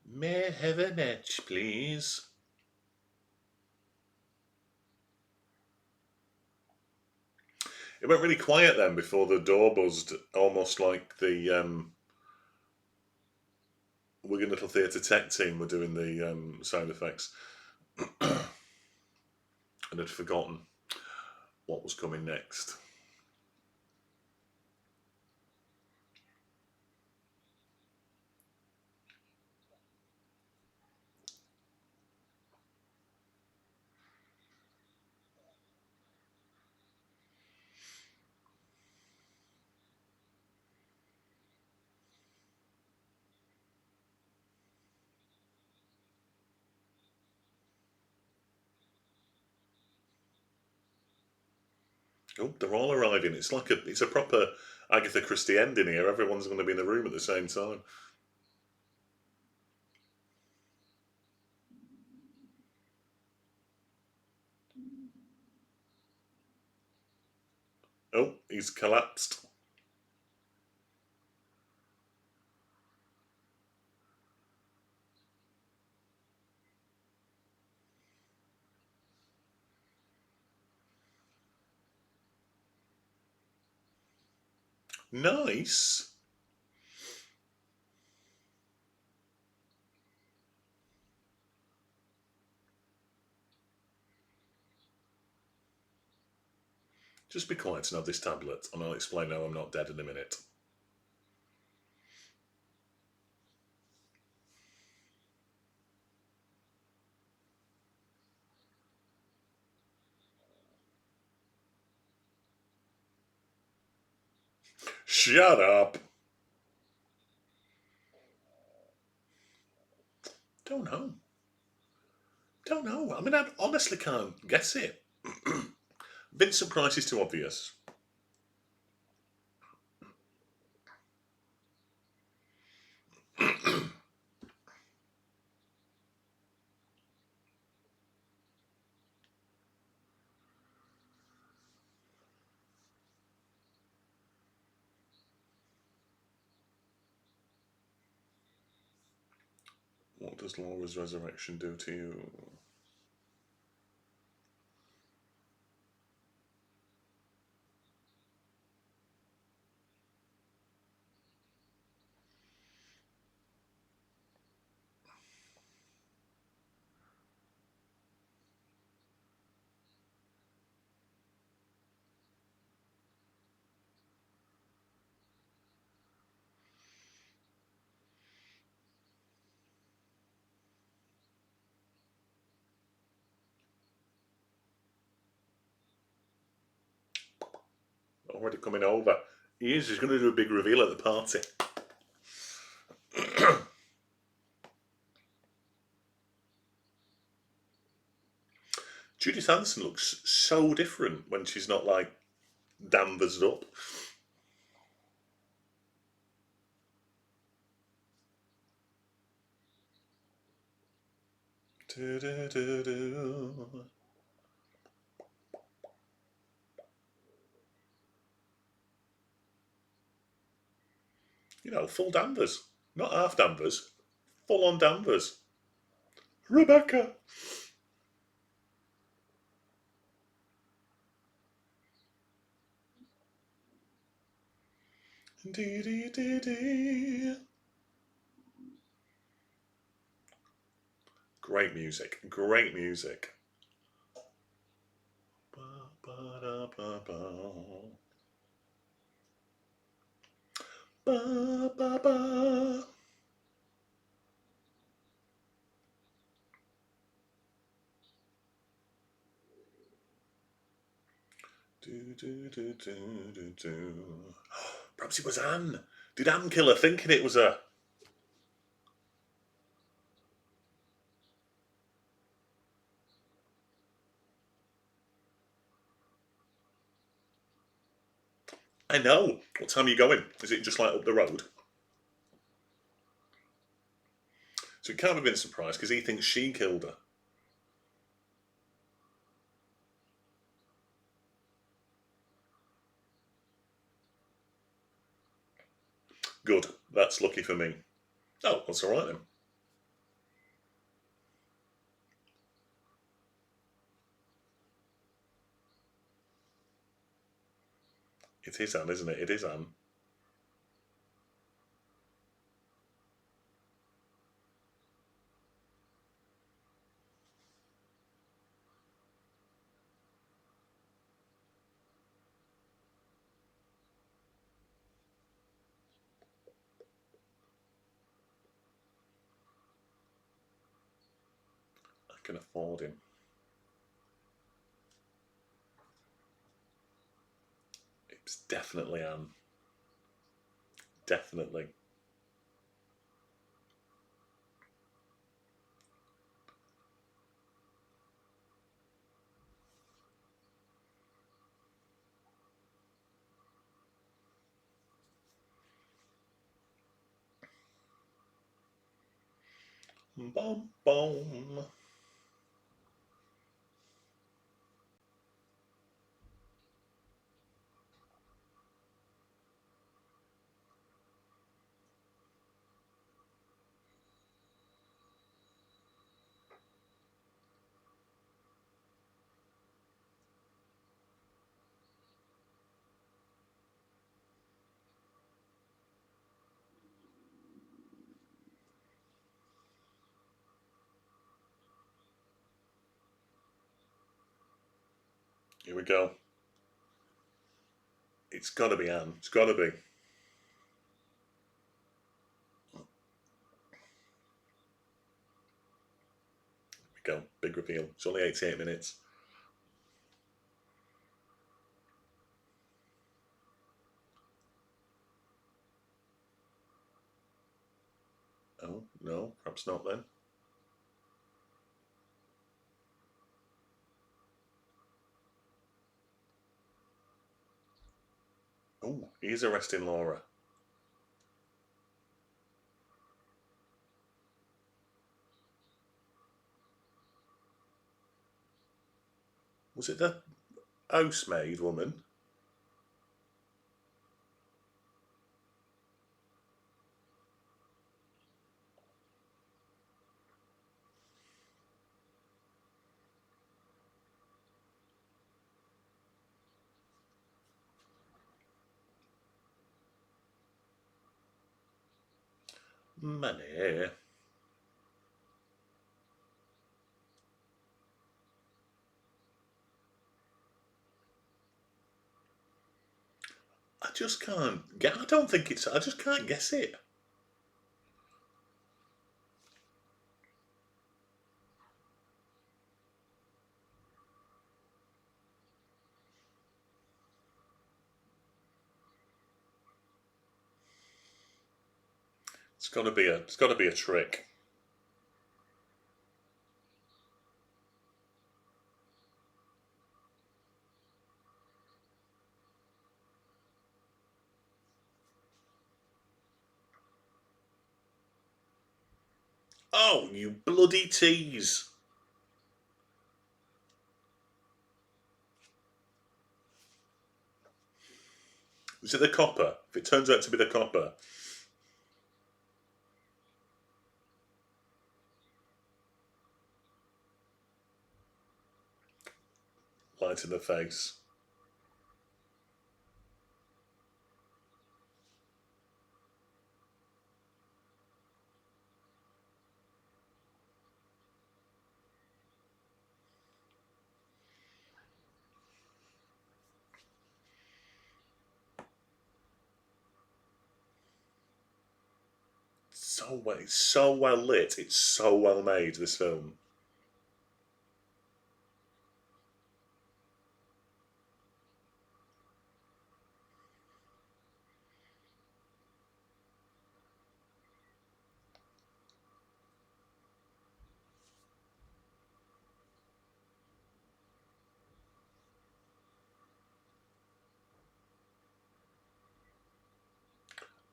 May I have a match, please? It went really quiet then before the door buzzed, almost like the Wigan Little Theatre Tech team were doing the sound effects and had forgotten what was coming next. Oh, they're all arriving. It's a proper Agatha Christie ending here. Everyone's going to be in the room at the same time. Oh, he's collapsed. Nice. Just be quiet and have this tablet, and I'll explain how I'm not dead in a minute. Shut up. Don't know. Don't know. I mean, I honestly can't guess it. Vincent Price is too obvious. What does Laura's resurrection do to you? Already coming over. He is. He's going to do a big reveal at the party. Judith Anderson looks so different when she's not like Danvers up. Do, do, do, do. You know, full Danvers, not half Danvers, full on Danvers. Rebecca. Dee, dee, dee, dee. Great music, great music. Ba, ba, da, ba, ba. Ba, ba, ba. Do, do, do, do, do, do. Perhaps it was Anne. Did Anne kill her thinking it was her? I know. What time are you going? Is it just like up the road? So it can't have been a surprise because he thinks she killed her. Good. That's lucky for me. Oh, that's all right then. It is Anne, isn't it? It is Anne. I can afford him. It's definitely Anne. Definitely. Bom, bom. Here we go. It's got to be Anne. It's got to be. Go. Big reveal. It's only 88 minutes. Oh, no, perhaps not then. Oh, he's arresting Laura. Was it the housemaid woman? Money. I just can't get. I don't think it's. I just can't guess it. It's got to be a trick. Oh, you bloody tease! Is it the copper? If it turns out to be the copper, light in the face. It's so well lit. It's so well made. This film.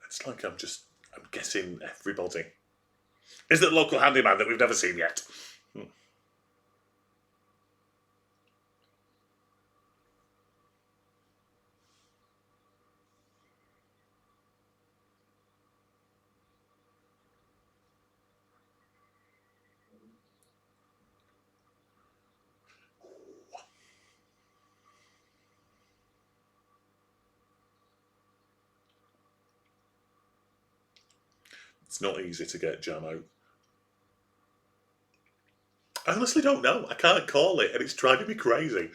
It's like I'm guessing everybody. Is it the local handyman that we've never seen yet? It's not easy to get jam out. I honestly don't know. I can't call it, and it's driving me crazy.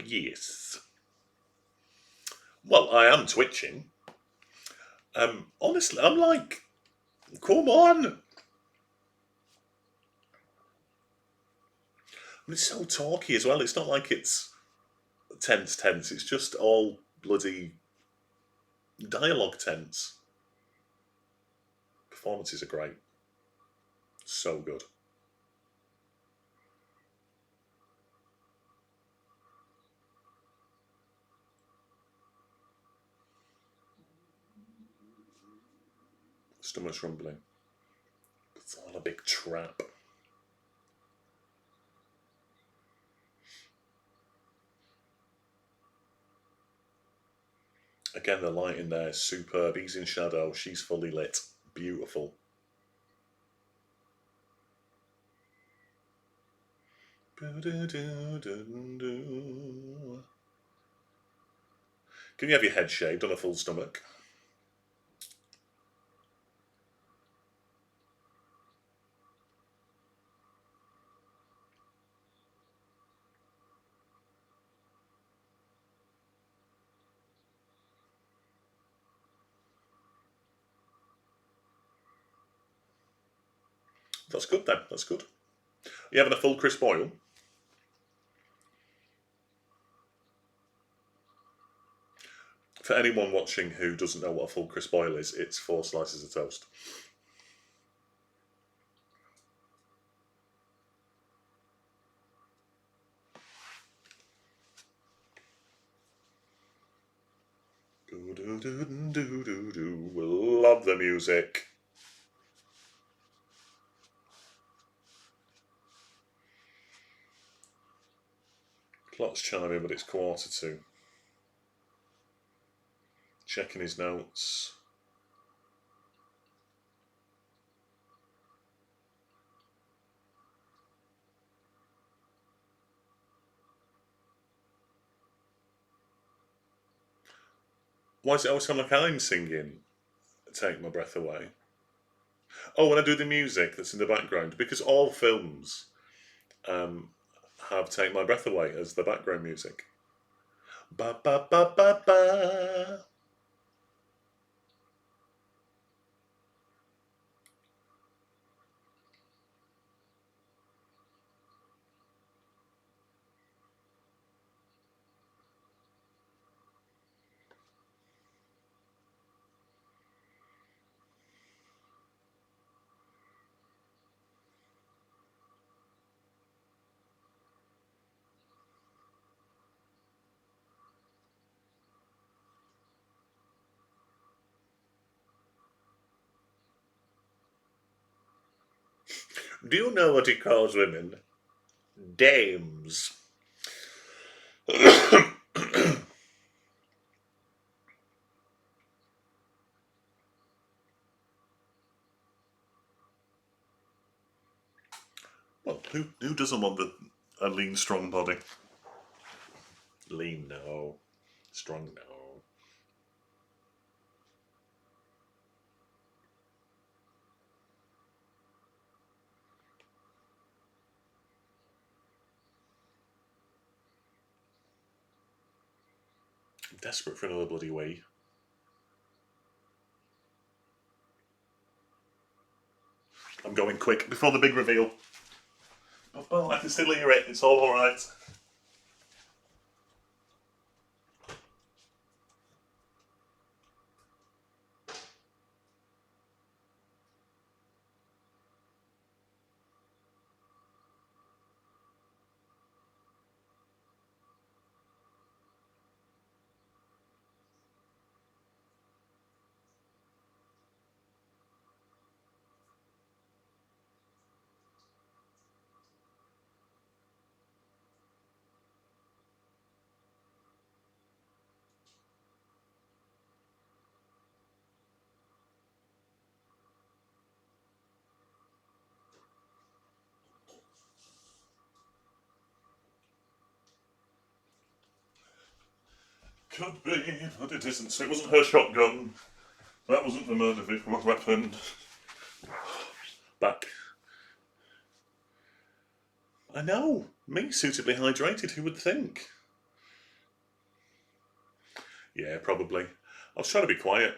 Yes. Well, I am twitching. Honestly, I'm like, come on. And it's so talky as well. It's not like it's tense. It's just all bloody dialogue tense. Performances are great. So good. Stomach's rumbling. It's all a big trap. Again, the lighting there is superb. He's in shadow. She's fully lit. Beautiful. Can you have your head shaved on a full stomach? That's good then. That's good. Are you having a full Chris Boyle? For anyone watching who doesn't know what a full Chris Boyle is, it's 4 slices of toast. Love the music. Clock's chiming, but it's 1:45. Checking his notes. Why does it always sound like I'm singing Take My Breath Away? Oh, when I do the music that's in the background, because all films have Take My Breath Away as the background music. Ba ba ba ba ba. Do you know what he calls women? Dames. Well, who doesn't want a lean, strong body? Lean, no. Strong, no. I'm desperate for another bloody wee. I'm going quick before the big reveal. Oh, I can still hear it. It's all alright. Could be, but it isn't. So it wasn't her shotgun. That wasn't the murder weapon. Back. I know. Me, suitably hydrated, who would think? Yeah, probably. I was trying to be quiet.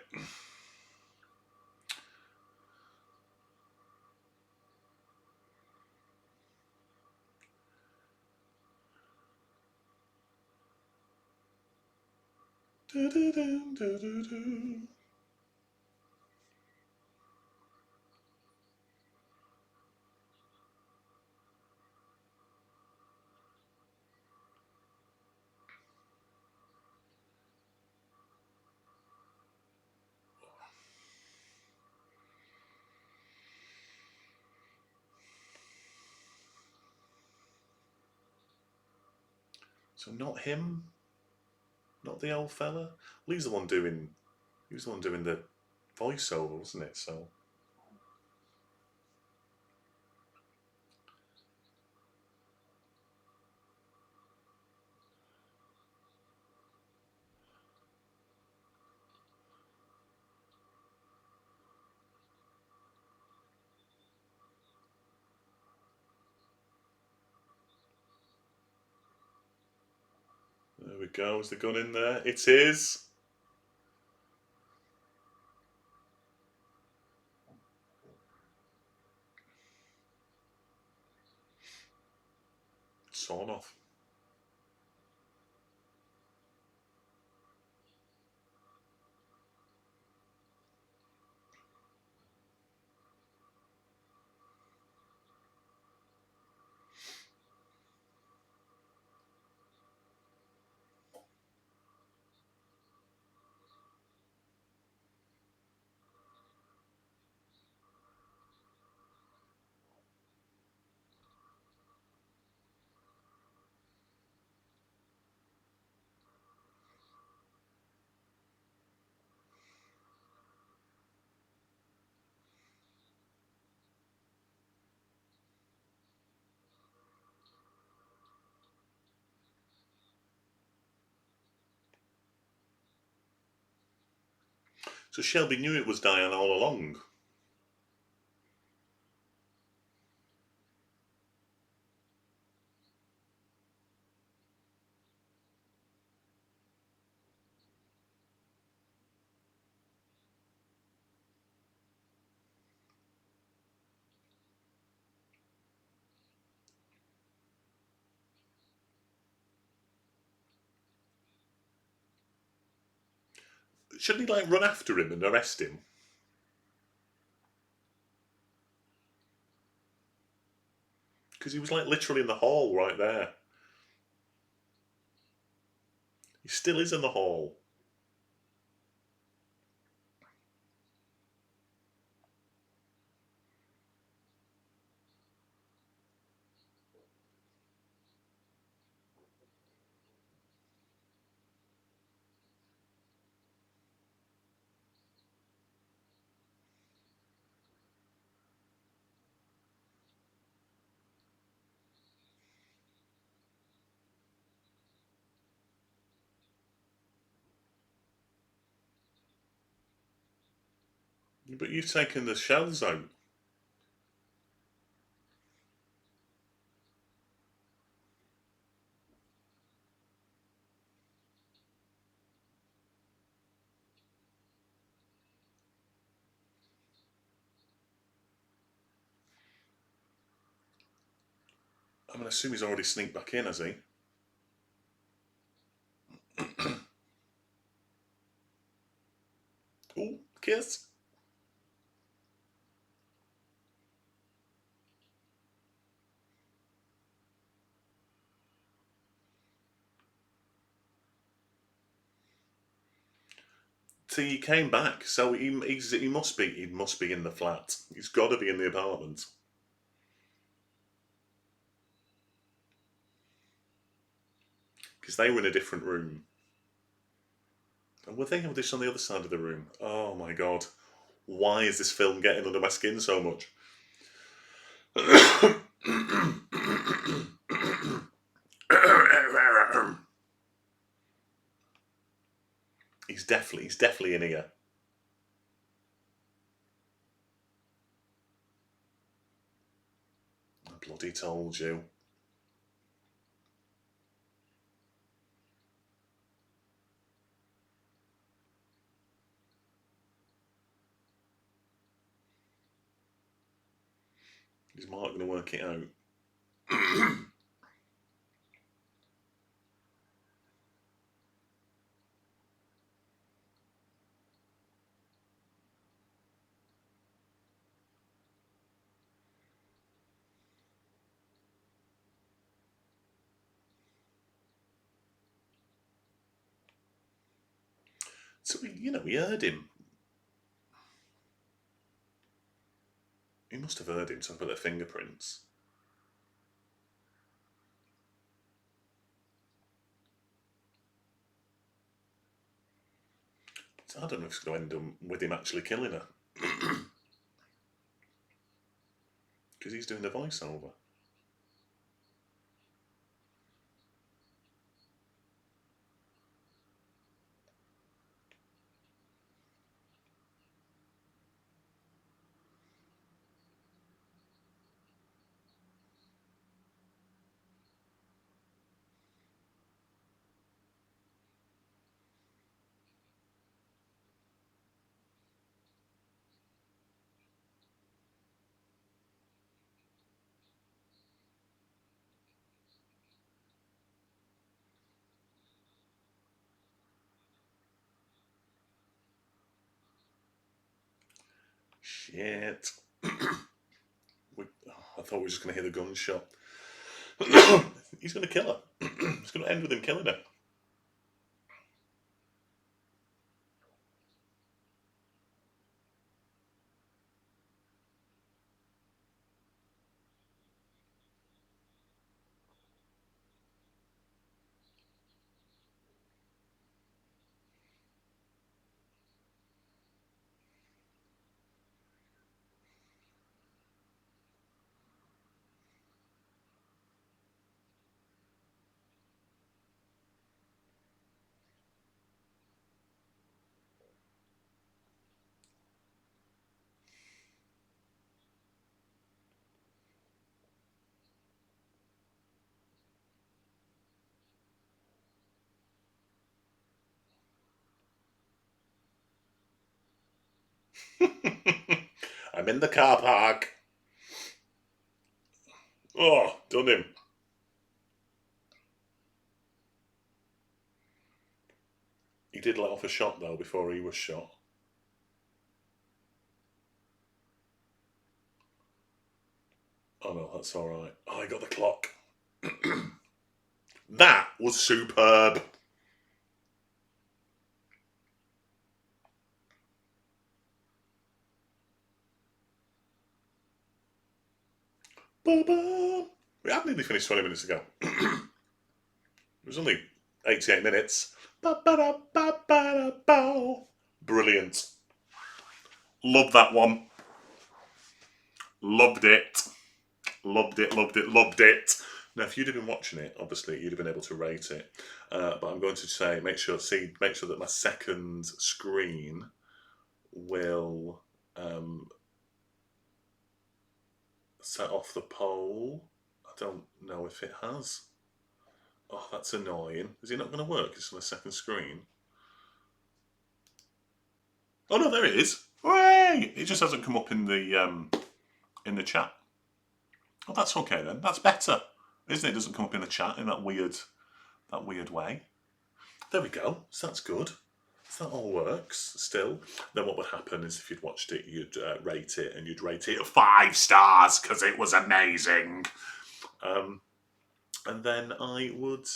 So not him? Not the old fella? Well, he was the one doing the voiceover, wasn't it? So there we go. Is the gun in there? It is. Sawn off. So Shelby knew it was Diane all along. Shouldn't he, like, run after him and arrest him? Because he was, like, literally in the hall right there. He still is in the hall. But you've taken the shells out. I'm going to assume he's already sneaked back in, has he? Oh, kiss. See, he came back, so he must be in the flat. He's got to be in the apartment because they were in a different room. And were they this on the other side of the room? Oh my god! Why is this film getting under my skin so much? He's definitely in here. I bloody told you. Is Mark going to work it out? So, he heard him. He must have heard him talk about their fingerprints. So I don't know if it's going to end up with him actually killing her. Because he's doing the voiceover. Shit. I thought we were just going to hear the gunshot. He's going to kill her. It's going to end with him killing her. I'm in the car park. Oh, done him. He did let off a shot though before he was shot. Oh no, that's all right. Oh, I got the clock. That was superb. Ba-ba. We had nearly finished 20 minutes ago. It was only 88 minutes. Ba-ba-da-ba-ba-da-bow. Brilliant. Love that one. Loved it. Loved it, loved it, loved it. Now, if you'd have been watching it, obviously you'd have been able to rate it. But I'm going to say, make sure that my second screen will set off the poll. I don't know if it has. Oh, that's annoying. Is it not going to work? It's on a second screen. Oh no, there it is. Hooray! It just hasn't come up in the chat. Oh, that's okay then. That's better, isn't it? It doesn't come up in the chat in that weird way. There we go. So that's good. So that all works still. Then what would happen is if you'd watched it, you'd rate it, and you'd rate it 5 stars because it was amazing. And then I would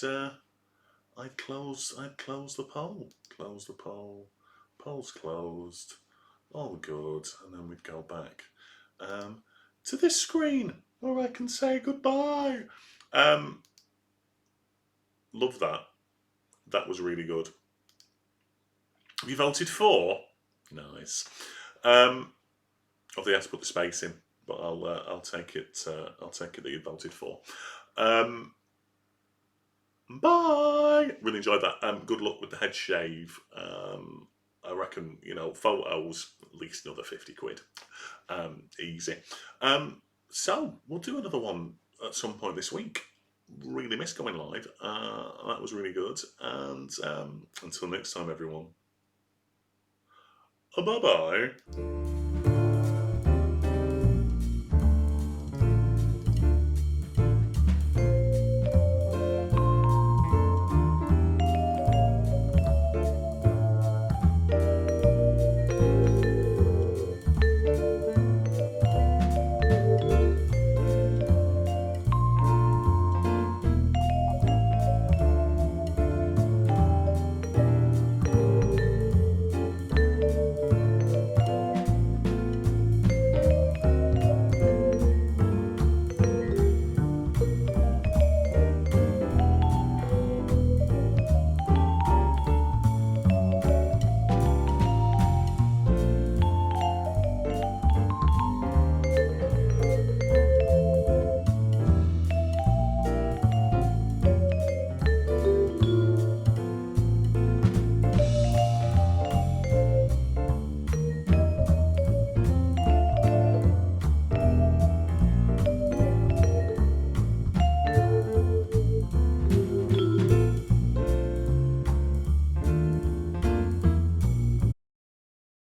I'd close the poll. Close the poll. Poll's closed. All good. And then we'd go back to this screen where I can say goodbye. Love that. That was really good. Have you voted for? Nice. Obviously, I have to put the space in, but I'll take it. I'll take it that you voted for. Bye. Really enjoyed that. Good luck with the head shave. I reckon photos at least another 50 quid. Easy. So we'll do another one at some point this week. Really miss going live. That was really good. And until next time, everyone. Bye bye.